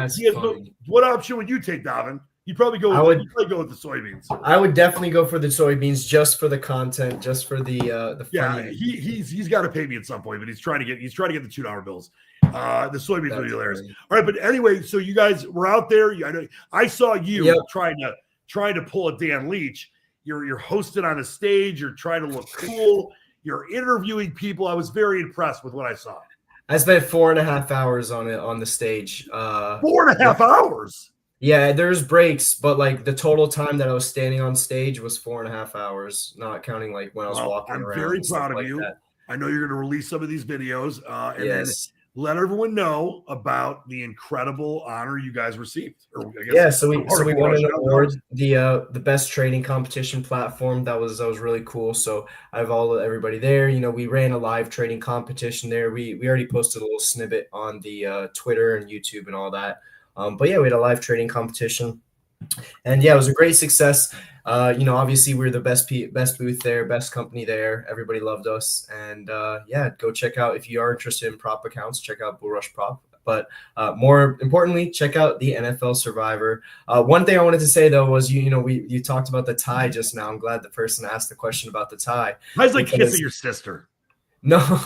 what option would you take, Davin? You'd probably go with the soybeans. I would definitely go for the soybeans just for the content, just for the yeah. He's got to pay me at some point, but he's trying to get the $2 bills. The soybeans would be hilarious. Funny. All right, but anyway, so you guys were out there. I saw you trying to pull a Dan Leach. You're hosting on a stage. You're trying to look cool. You're interviewing people. I was very impressed with what I saw. I spent 4.5 hours on the stage. 4.5 hours. Yeah, there's breaks, but like the total time that I was standing on stage was 4.5 hours, not counting like when I was walking around. I'm very proud of you. That. I know you're going to release some of these videos and then let everyone know about the incredible honor you guys received. So we won an award, the best trading competition platform. That was really cool. So I have everybody there. We ran a live trading competition there. We already posted a little snippet on the Twitter and YouTube and all that. But yeah, we had a live trading competition, and yeah, it was a great success. Obviously we're the best booth there, best company there. Everybody loved us, and go check out, if you are interested in prop accounts, check out Bull Rush Prop. But more importantly, check out the NFL Survivor. One thing I wanted to say though was you talked about the tie just now. I'm glad the person asked the question about the tie. I was like kissing your sister. No,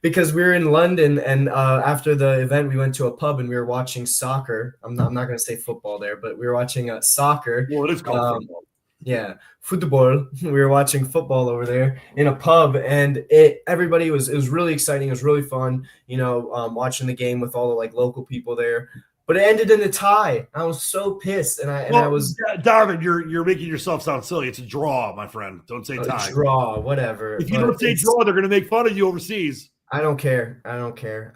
because we were in London, and after the event, we went to a pub and we were watching soccer. I'm not going to say football there, but we were watching soccer. Well, it is called football. Yeah, football. We were watching football over there in a pub, and it was really exciting. It was really fun, watching the game with all the like local people there. but it ended in a tie. I was so pissed, and I was Darvin, you're making yourself sound silly. It's a draw, my friend. Don't say tie. draw, whatever. If you don't say draw, they're going to make fun of you overseas. I don't care. I don't care,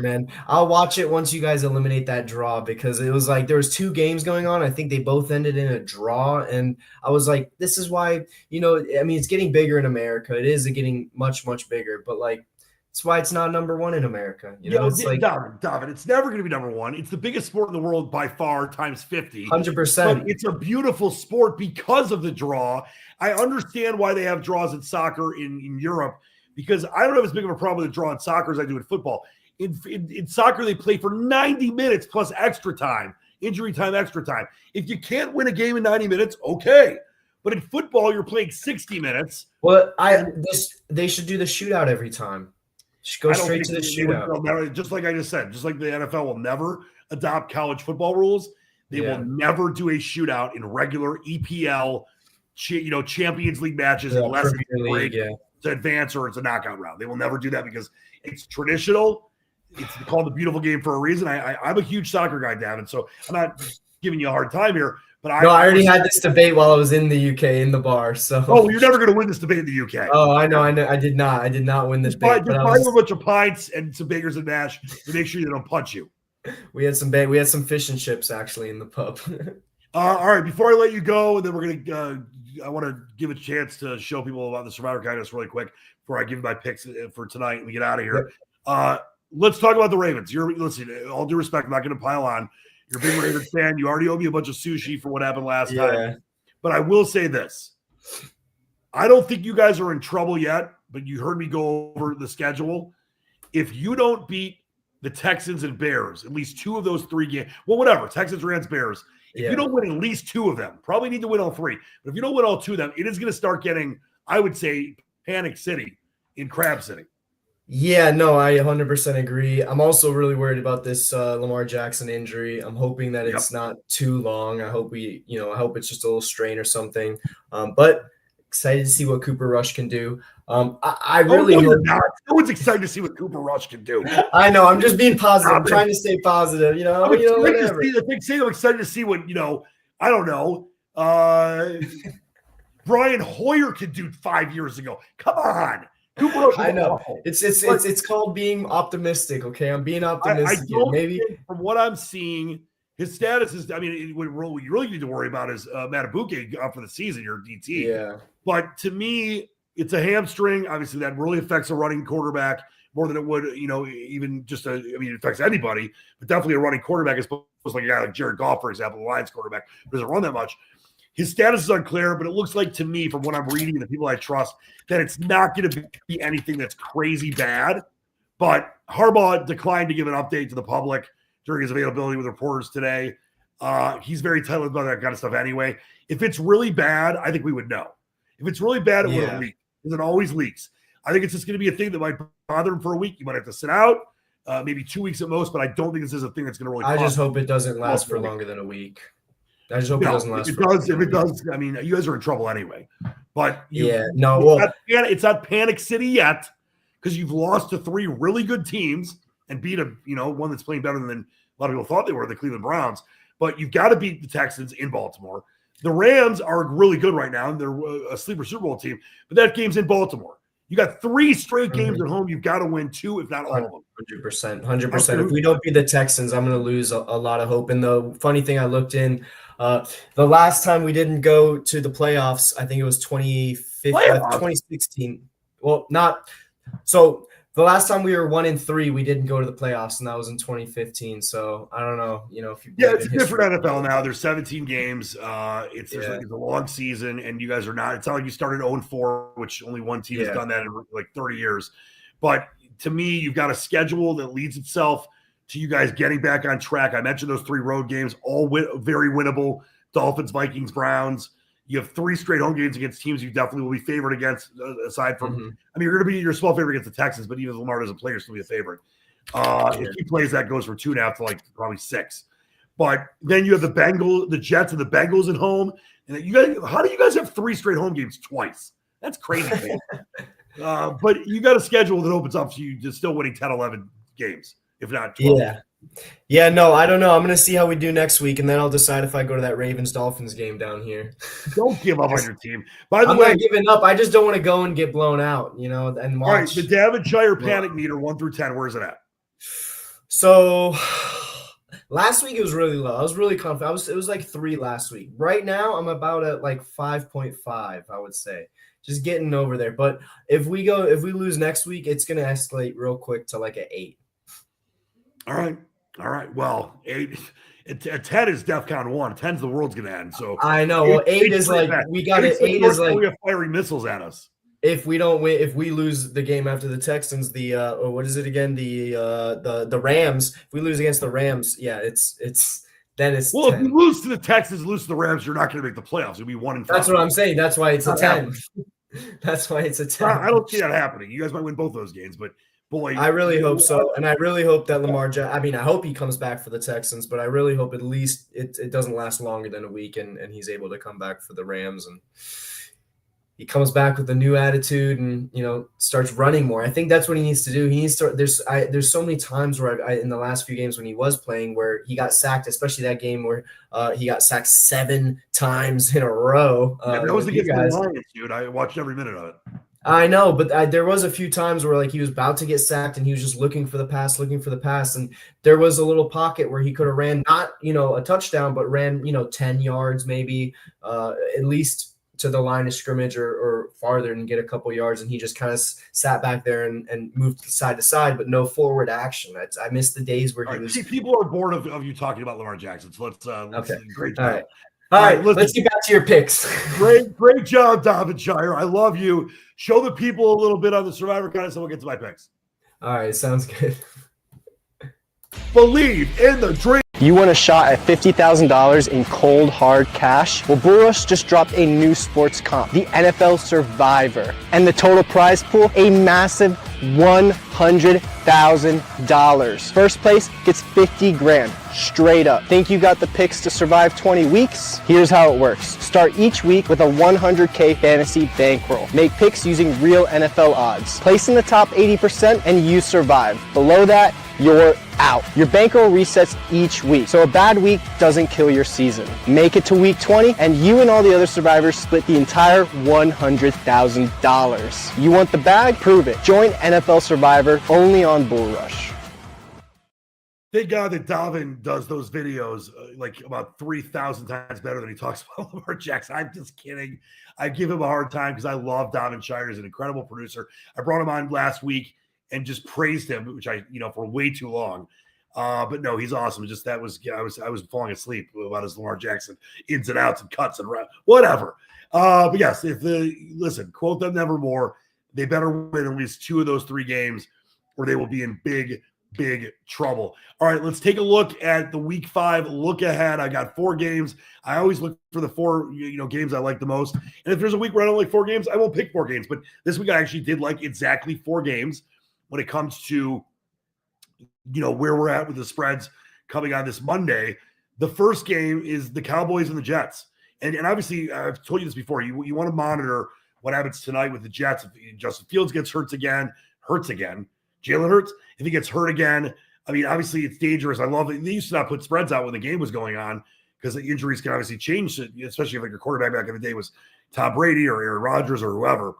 man. I'll watch it once you guys eliminate that draw, because it was like there was 2 games going on. I think they both ended in a draw, and I was like, this is why, I mean, it's getting bigger in America. It is getting much, much bigger, but like, it's why it's not number 1 in America. It's like David, it's never going to be number 1. It's the biggest sport in the world by far, times 50. 100%. But it's a beautiful sport because of the draw. I understand why they have draws in soccer in Europe, because I don't have as big of a problem with the draw in soccer as I do in football. In soccer, they play for 90 minutes plus extra time, injury time, extra time. If you can't win a game in 90 minutes, okay. But in football, you're playing 60 minutes. Well, they should do the shootout every time. Just go straight to the shootout. Just like I just said, just like the NFL will never adopt college football rules, they will never do a shootout in regular EPL, Champions League matches unless it's a break to advance or it's a knockout round. They will never do that because it's traditional. It's called the beautiful game for a reason. I'm a huge soccer guy, Davin, so I'm not giving you a hard time here. But I already had this debate while I was in the UK in the bar. So you're never going to win this debate in the UK. Oh, I know. I did not win this debate. Just buy a bunch of pints and some bagels and mash to make sure they don't punch you. We had some fish and chips actually in the pub. All right, before I let you go, and then we're gonna I want to give a chance to show people about the Survivor Kindness really quick before I give you my picks for tonight and we get out of here. Yep. Let's talk about the Ravens. Listen, all due respect, I'm not going to pile on. You're a big Ravens fan. You already owe me a bunch of sushi for what happened last time. But I will say this. I don't think you guys are in trouble yet, but you heard me go over the schedule. If you don't beat the Texans and Bears, at least 2 of those 3 games, well, whatever, Texans, Rams, Bears, if you don't win at least 2 of them, probably need to win all 3. But if you don't win all 2 of them, it is going to start getting, I would say, Panic City in Crab City. Yeah, no, I 100% agree. I'm also really worried about this Lamar Jackson injury. I'm hoping that it's not too long. I hope I hope it's just a little strain or something. But excited to see what Cooper Rush can do. I really hope not. No one's excited to see what Cooper Rush can do. I know. I'm just being positive. I'm trying to stay positive. I'm excited to see what I don't know. Brian Hoyer could do 5 years ago. Come on. I know. It's called being optimistic. Okay, I'm being optimistic. Maybe from what I'm seeing, his status is. I mean, what you really need to worry about is Matabuke out for the season. Your DT. Yeah. But to me, it's a hamstring. Obviously, that really affects a running quarterback more than it would, even just it affects anybody, but definitely a running quarterback is supposed to like a guy like Jared Goff, for example, the Lions quarterback, doesn't run that much. His status is unclear, but it looks like to me, from what I'm reading and the people I trust, that it's not going to be anything that's crazy bad. But Harbaugh declined to give an update to the public during his availability with reporters today. He's very tight about that kind of stuff anyway. If it's really bad, I think we would know. If it's really bad, it would have leaked, because it always leaks. I think it's just going to be a thing that might bother him for a week. You might have to sit out, maybe 2 weeks at most, but I don't think this is a thing that's going to really. I just hope it doesn't last for longer than a week. I just hope it doesn't last. If it does, I mean, you guys are in trouble anyway. But it's not Panic City yet, because you've lost to 3 really good teams and beat one that's playing better than a lot of people thought they were, the Cleveland Browns. But you've got to beat the Texans in Baltimore. The Rams are really good right now, and they're a sleeper Super Bowl team. But that game's in Baltimore. You got 3 straight games at home. You've got to win 2, if not all of them. 100%. If we don't beat the Texans, I'm going to lose a lot of hope. And the funny thing, I looked in the last time we didn't go to the playoffs, I think it was 2016. Well, not so. The last time we were 1-3, we didn't go to the playoffs, and that was in 2015. So I don't know, if you it's a different NFL now. There's 17 games. It's a long season, and you guys are not. It's not like you started 0-4, which only one team has done that in like 30 years. But to me, you've got a schedule that leads itself to you guys getting back on track. I mentioned those 3 road games, all very winnable. Dolphins, Vikings, Browns. You have 3 straight home games against teams you definitely will be favored against, aside from, I mean, you're going to be your small favorite against the Texans, but even if Lamar doesn't play, you're still be a favorite. If he plays, that goes from 2.5 to like probably 6. But then you have the Jets and the Bengals at home. And you guys, how do you guys have 3 straight home games twice? That's crazy. But you got a schedule that opens up to you to still winning 10, 11 games, if not 12. Yeah. Yeah, no, I don't know. I'm gonna see how we do next week, and then I'll decide if I go to that Ravens-Dolphins game down here. Don't give up on your team. By the I'm way, not giving up. I just don't want to go and get blown out, and all right, watch. the Davonshire panic meter 1 through 10, where's it at? So last week it was really low. I was really confident. It was like 3 last week. Right now I'm about at like 5.5, I would say. Just getting over there. But if we lose next week, it's gonna escalate real quick to like an 8. All right. Well, 10 is DEFCON 1. 10's the world's gonna end. So I know. Well, 8 is like we got it. 8 is like we have firing missiles at us. If we don't win, if we lose the game after the Texans, what is it again? The Rams. If we lose against the Rams, yeah, it's then it's well, 10. if you lose to the Texans, lose to the Rams, you're not going to make the playoffs. You'll be 1-5. That's what I'm saying. That's why it's a 10. That's why it's a 10. I don't see that happening. You guys might win both those games, but boy, I really hope so, and I really hope that I hope he comes back for the Texans, but I really hope at least it doesn't last longer than a week, and he's able to come back for the Rams, and he comes back with a new attitude and starts running more. I think that's what he needs to do. He needs to. There's so many times where in the last few games when he was playing where he got sacked, especially that game where he got sacked 7 times in a row. That was against the Lions, dude. I watched every minute of it. I know, but there was a few times where like he was about to get sacked and he was just looking for the pass, and there was a little pocket where he could have ran not a touchdown, but ran 10 yards maybe, at least to the line of scrimmage or farther and get a couple yards, and he just kind of sat back there and moved side to side, but no forward action. I missed the days where he was. See, people are bored of you talking about Lamar Jackson, so let's okay. Great job. All right, let's get back to your picks. Great job, Davonshire. I love you. Show the people a little bit on the Survivor kind of, so we'll get to my picks. All right, sounds good. Believe in the dream. You want a shot at $50,000 in cold, hard cash? Well, Bull Rush just dropped a new sports comp, the NFL Survivor. And the total prize pool, a massive $100,000. First place gets 50 grand, straight up. Think you got the picks to survive 20 weeks? Here's how it works. Start each week with a 100K fantasy bankroll. Make picks using real NFL odds. Place in the top 80% and you survive. Below that, you're out. Your bankroll resets each week, so a bad week doesn't kill your season. Make it to week 20, and you and all the other survivors split the entire $100,000. You want the bag? Prove it. Join NFL Survivor only on Bull Rush. Thank God that Davin does those videos like about 3,000 times better than he talks about Lamar Jackson. I'm just kidding. I give him a hard time because I love Davonshire. He's an incredible producer. I brought him on last week and just praised him, which I, for way too long. But no, he's awesome. Just I was falling asleep about his Lamar Jackson ins and outs and cuts and whatever. But yes, listen, quote them nevermore. They better win at least 2 of those 3 games, or they will be in big trouble. All right, let's take a look at the week 5 look ahead. I got 4 games. I always look for the 4 games I like the most. And if there's a week where I don't like 4 games, I won't pick 4 games. But this week I actually did like exactly 4 games when it comes to where we're at with the spreads coming on this Monday. The first game is the Cowboys and the Jets. And obviously, I've told you this before, you want to monitor what happens tonight with the Jets. If Justin Fields gets hurt again, Jalen Hurts, if he gets hurt again, I mean, obviously it's dangerous. I love it. They used to not put spreads out when the game was going on because the injuries can obviously change, especially if like your quarterback back in the day was Tom Brady or Aaron Rodgers or whoever.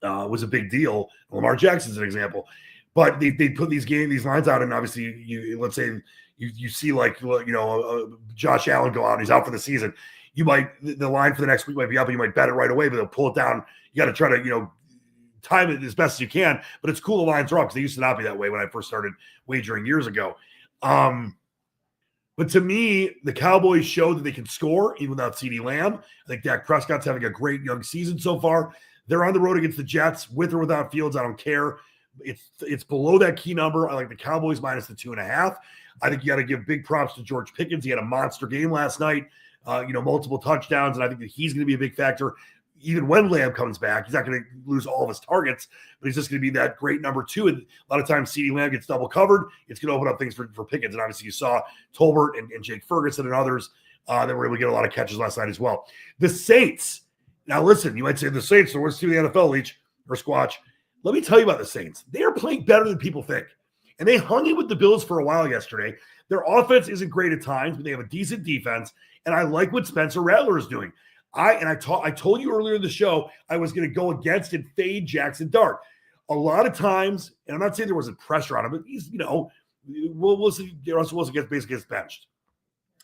Was a big deal. Lamar Jackson's an example. But they put these lines out, and obviously let's say you see like Josh Allen go out and he's out for the season. You might the line for the next week might be up, and you might bet it right away, but they'll pull it down. You got to try to time it as best as you can. But it's cool the lines are up because they used to not be that way when I first started wagering years ago. But to me, the Cowboys show that they can score even without CeeDee Lamb. I think Dak Prescott's having a great young season so far. They're on the road against the Jets with or without Fields. I don't care. It's below that key number. I like the Cowboys minus the 2.5. I think you got to give big props to George Pickens. He had a monster game last night, multiple touchdowns, and I think that he's going to be a big factor. Even when Lamb comes back, he's not going to lose all of his targets, but he's just going to be that great number 2. And a lot of times CeeDee Lamb gets double covered. It's going to open up things for Pickens. And obviously you saw Tolbert and Jake Ferguson and others that were able to get a lot of catches last night as well. The Saints. Now, listen, you might say the Saints are the worst team in the NFL, Leach or Squatch. Let me tell you about the Saints. They are playing better than people think. And they hung it with the Bills for a while yesterday. Their offense isn't great at times, but they have a decent defense. And I like what Spencer Rattler is doing. I told you earlier in the show I was going to go against and fade Jackson Dart. A lot of times, and I'm not saying there wasn't pressure on him, but he's, we'll see. Russell Wilson basically gets benched.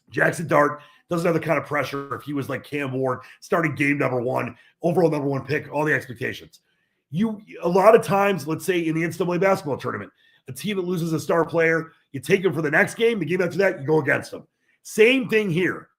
Jackson Dart doesn't have the kind of pressure if he was like Cam Ward, starting game number 1, overall number 1 pick, all the expectations. A lot of times, let's say in the NCAA basketball tournament, a team that loses a star player, you take him for the next game, the game after that, you go against them. Same thing here.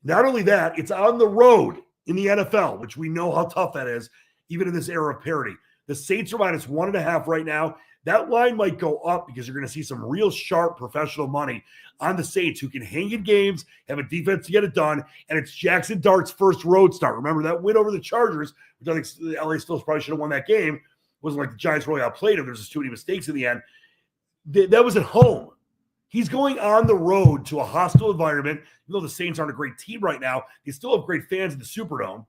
Not only that, it's on the road in the NFL, which we know how tough that is, even in this era of parity. The Saints are minus 1.5 right now. That line might go up because you're going to see some real sharp professional money on the Saints who can hang in games, have a defense to get it done, and it's Jackson Dart's first road start. Remember that win over the Chargers, which I think the LA Stills probably should have won that game. It wasn't like the Giants really outplayed him. There was just too many mistakes in the end. That was at home. He's going on the road to a hostile environment. Even though the Saints aren't a great team right now, they still have great fans in the Superdome.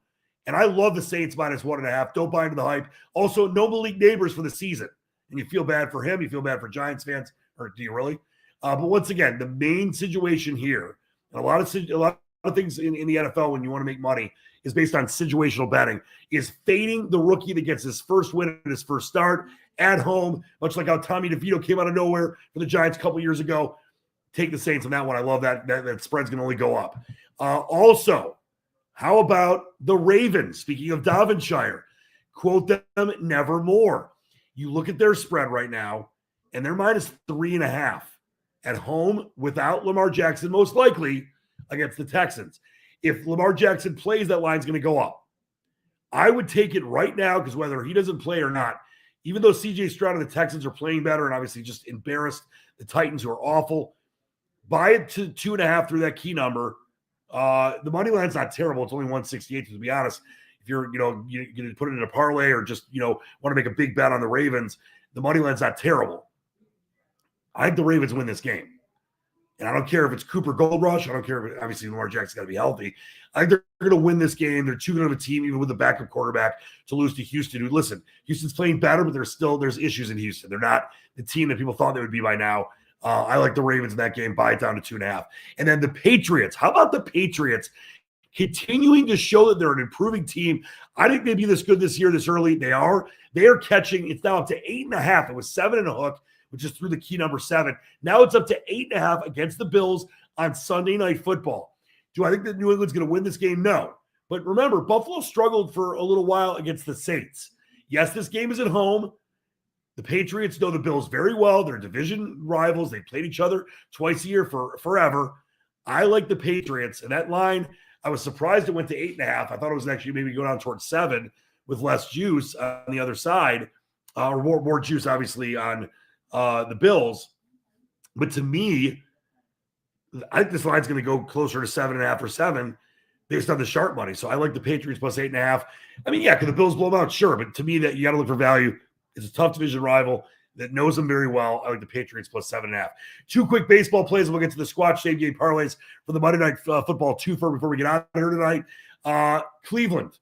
And I love the Saints minus 1.5. Don't buy into the hype. Also, no Malik Neighbors for the season. And you feel bad for him. You feel bad for Giants fans. Or do you really? But once again, the main situation here, and a lot of things in the NFL when you want to make money is based on situational betting, is fading the rookie that gets his first win at his first start at home, much like how Tommy DeVito came out of nowhere for the Giants a couple years ago. Take the Saints on that one. I love that. That spread's going to only go up. Also, how about the Ravens? Speaking of Davonshire, quote them nevermore. You look at their spread right now, and they're minus 3.5 at home without Lamar Jackson, most likely against the Texans. If Lamar Jackson plays, that line's going to go up. I would take it right now because whether he doesn't play or not, even though C.J. Stroud and the Texans are playing better and obviously just embarrassed the Titans, who are awful, buy it to 2.5 through that key number. The money line's not terrible. It's only 168, to be honest. If you're, you're going to put it in a parlay or just, want to make a big bet on the Ravens, the money line's not terrible. I think the Ravens win this game. And I don't care if it's Cooper Gold Rush. I don't care if obviously Lamar Jackson's got to be healthy. I think they're going to win this game. They're too good of a team, even with the backup quarterback, to lose to Houston. Who, listen, Houston's playing better, but there's issues in Houston. They're not the team that people thought they would be by now. I like the Ravens in that game. Buy it down to 2.5. And then the Patriots. How about the Patriots continuing to show that they're an improving team? I think they'd be this good this year, this early. They are. They are catching. It's now up to 8.5. It was 7 and a hook, which is through the key number 7. Now it's up to 8.5 against the Bills on Sunday Night Football. Do I think that New England's going to win this game? No. But remember, Buffalo struggled for a little while against the Saints. Yes, this game is at home. The Patriots know the Bills very well. They're division rivals. They played each other twice a year for forever. I like the Patriots. And that line, I was surprised it went to 8.5. I thought it was actually maybe go down towards 7 with less juice on the other side, or more juice, obviously, on the Bills. But to me, I think this line's going to go closer to 7.5 or 7 based on the sharp money. So I like the Patriots plus 8.5. I mean, yeah, could the Bills blow them out? Sure. But to me, that you got to look for value. It's a tough division rival that knows them very well. I like the Patriots plus 7.5. 2 quick baseball plays, and we'll get to the Squatch same game parlays for the Monday Night Football 2 before we get out of here tonight. Cleveland.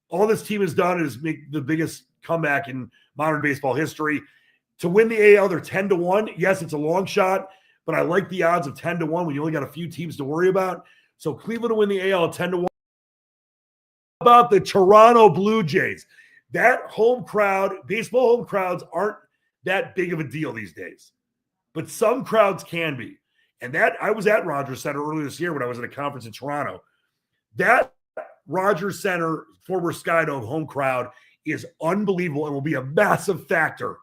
All this team has done is make the biggest comeback in modern baseball history. To win the AL, they're 10-1. Yes, it's a long shot, but I like the odds of 10-1 when you only got a few teams to worry about. So Cleveland to win the AL at 10-1. How about the Toronto Blue Jays? That home crowd, baseball home crowds aren't that big of a deal these days, but some crowds can be. And that I was at Rogers Center earlier this year when I was at a conference in Toronto. That Rogers Center, former Skydome home crowd is unbelievable and will be a massive factor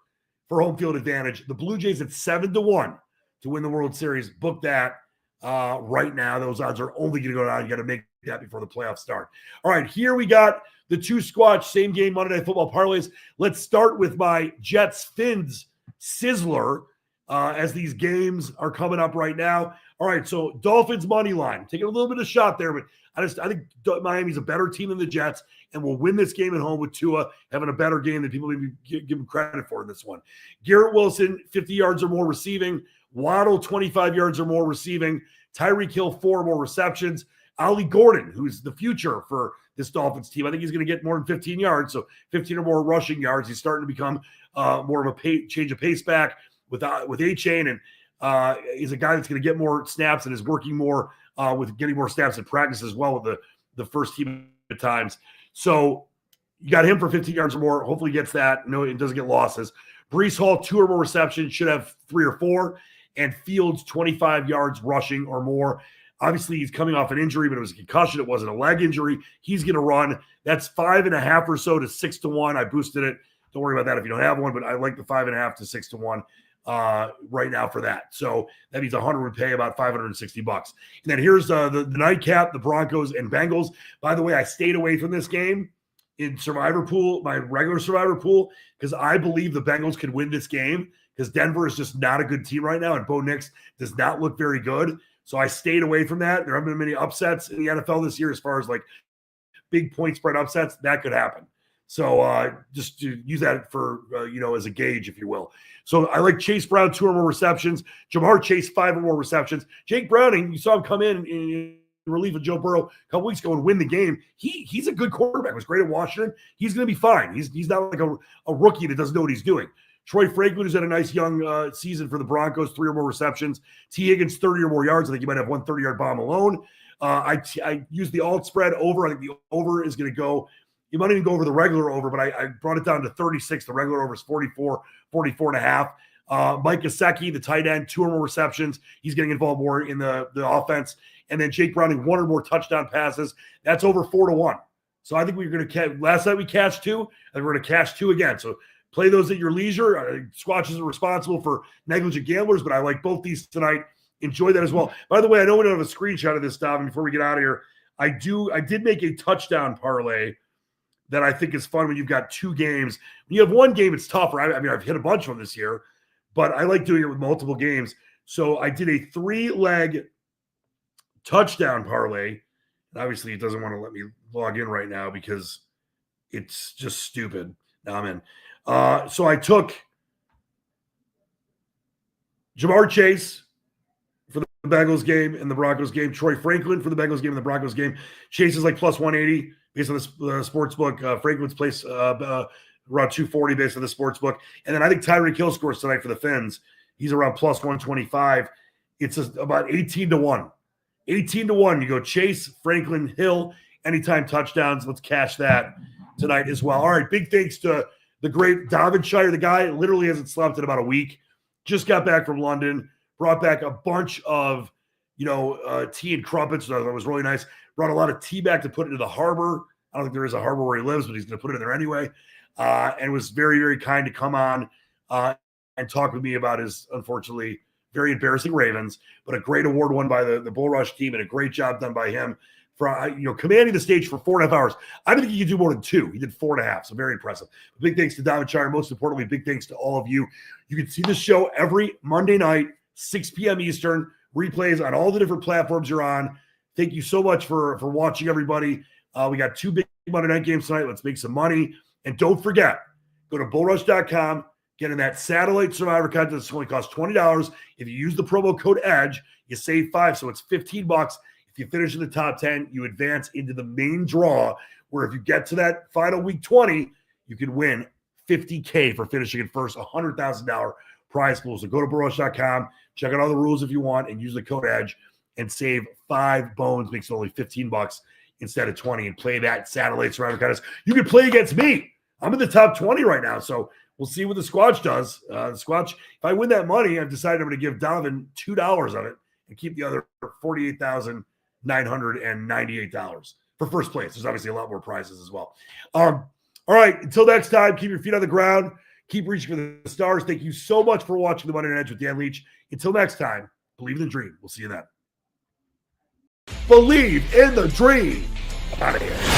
for home field advantage. The Blue Jays at 7-1 to win the World Series. Book that right now. Those odds are only going to go down. You got to make that before the playoffs start. All right, here we got the 2 Squatch same game Monday Night Football parlays. Let's start with my Jets Fins sizzler as these games are coming up right now. All right, so Dolphins money line. Taking a little bit of shot there, but I think Miami's a better team than the Jets and will win this game at home with Tua having a better game than people maybe give him credit for in this one. Garrett Wilson, 50 yards or more receiving. Waddle, 25 yards or more receiving. Tyreek Hill, 4 more receptions. Ollie Gordon, who's the future for this Dolphins team. I think he's going to get more than 15 yards, so 15 or more rushing yards. He's starting to become more of a change of pace back. with A-Chain, and is a guy that's going to get more snaps and is working more with getting more snaps in practice as well with the first team at times. So you got him for 15 yards or more. Hopefully he gets that. No, it doesn't get losses. Breece Hall, 2 or more receptions, should have 3 or 4. And Fields, 25 yards rushing or more. Obviously, he's coming off an injury, but it was a concussion. It wasn't a leg injury. He's going to run. That's 5.5 or so to 6 to 1. I boosted it. Don't worry about that if you don't have one, but I like the 5.5 to 6 to 1 right now for that. So that means 100 would pay about $560. And then here's the nightcap, the Broncos and Bengals. By the way, I stayed away from this game in Survivor Pool, my regular Survivor Pool, because I believe the Bengals could win this game because Denver is just not a good team right now, and Bo Nix does not look very good. So I stayed away from that. There haven't been many upsets in the NFL this year as far as like big point spread upsets. That could happen. So just to use that for, as a gauge, if you will. So I like Chase Brown, 2 or more receptions. Jamar Chase, 5 or more receptions. Jake Browning, you saw him come in relief of Joe Burrow a couple weeks ago and win the game. He's a good quarterback. Was great at Washington. He's going to be fine. He's not like a rookie that doesn't know what he's doing. Troy Franklin, who's had a nice young season for the Broncos, 3 or more receptions. T. Higgins, 30 or more yards. I think he might have 1 30-yard bomb alone. I used the alt spread over. I think the over is going to go. You might even go over the regular over, but I brought it down to 36. The regular over is 44 and a half. Mike Gesicki, the tight end, 2 or more receptions. He's getting involved more in the offense. And then Jake Browning, 1 or more touchdown passes. That's over 4 to 1. So I think we're going to last night we cashed 2, and we're going to cash 2 again. So play those at your leisure. Squatch isn't responsible for negligent gamblers, but I like both these tonight. Enjoy that as well. By the way, I know we don't have a screenshot of this stuff. And before we get out of here, I did make a touchdown parlay that I think is fun when you've got 2 games. When you have 1 game, it's tougher. I mean, I've hit a bunch of them this year, but I like doing it with multiple games. So I did a 3-leg touchdown parlay. And obviously, it doesn't want to let me log in right now because it's just stupid. Now I'm in. So I took Jamar Chase for the Bengals game and the Broncos game, Troy Franklin for the Bengals game and the Broncos game. Chase is like plus 180 based on the sports book. Franklin's place around 240 based on the sports book. And then I think Tyreek Hill scores tonight for the Fins. He's around plus 125. It's about 18 to 1. 18 to 1. You go Chase, Franklin, Hill, anytime touchdowns. Let's cash that tonight as well. All right, big thanks to the great Davin, the guy literally hasn't slept in about a week. Just got back from London, brought back a bunch of, tea and crumpets. So that was really nice. Brought a lot of tea back to put into the harbor. I don't think there is a harbor where he lives, but he's going to put it in there anyway. And was very, very kind to come on and talk with me about his, unfortunately, very embarrassing Ravens, but a great award won by the Bull Rush team and a great job done by him for commanding the stage for 4.5 hours. I didn't think he could do more than 2. He did 4.5, so very impressive. Big thanks to David Shire. Most importantly, big thanks to all of you. You can see the show every Monday night, 6 p.m. Eastern. Replays on all the different platforms you're on. Thank you so much for watching, everybody. We got 2 big Monday night games tonight. Let's make some money. And don't forget, go to bullrush.com. Get in that satellite Survivor contest. It's only costs $20. If you use the promo code EDGE, you save $5, so it's $15. If you finish in the top 10, you advance into the main draw, where if you get to that final week 20, you can win $50K for finishing in first, $100,000 prize pool. So go to bullrush.com, check out all the rules if you want, and use the code EDGE and save 5 bones. Makes it only $15 instead of 20, and play that satellite Survivor contest. You can play against me. I'm in the top 20 right now, so we'll see what the Squatch does. The Squatch, if I win that money, I've decided I'm going to give Donovan $2 of it and keep the other $48,998 for first place. There's obviously a lot more prizes as well. All right, until next time, keep your feet on the ground. Keep reaching for the stars. Thank you so much for watching the Monday Night Edge with Dan Leach. Until next time, believe in the dream. We'll see you then. Believe in the dream. Out of here.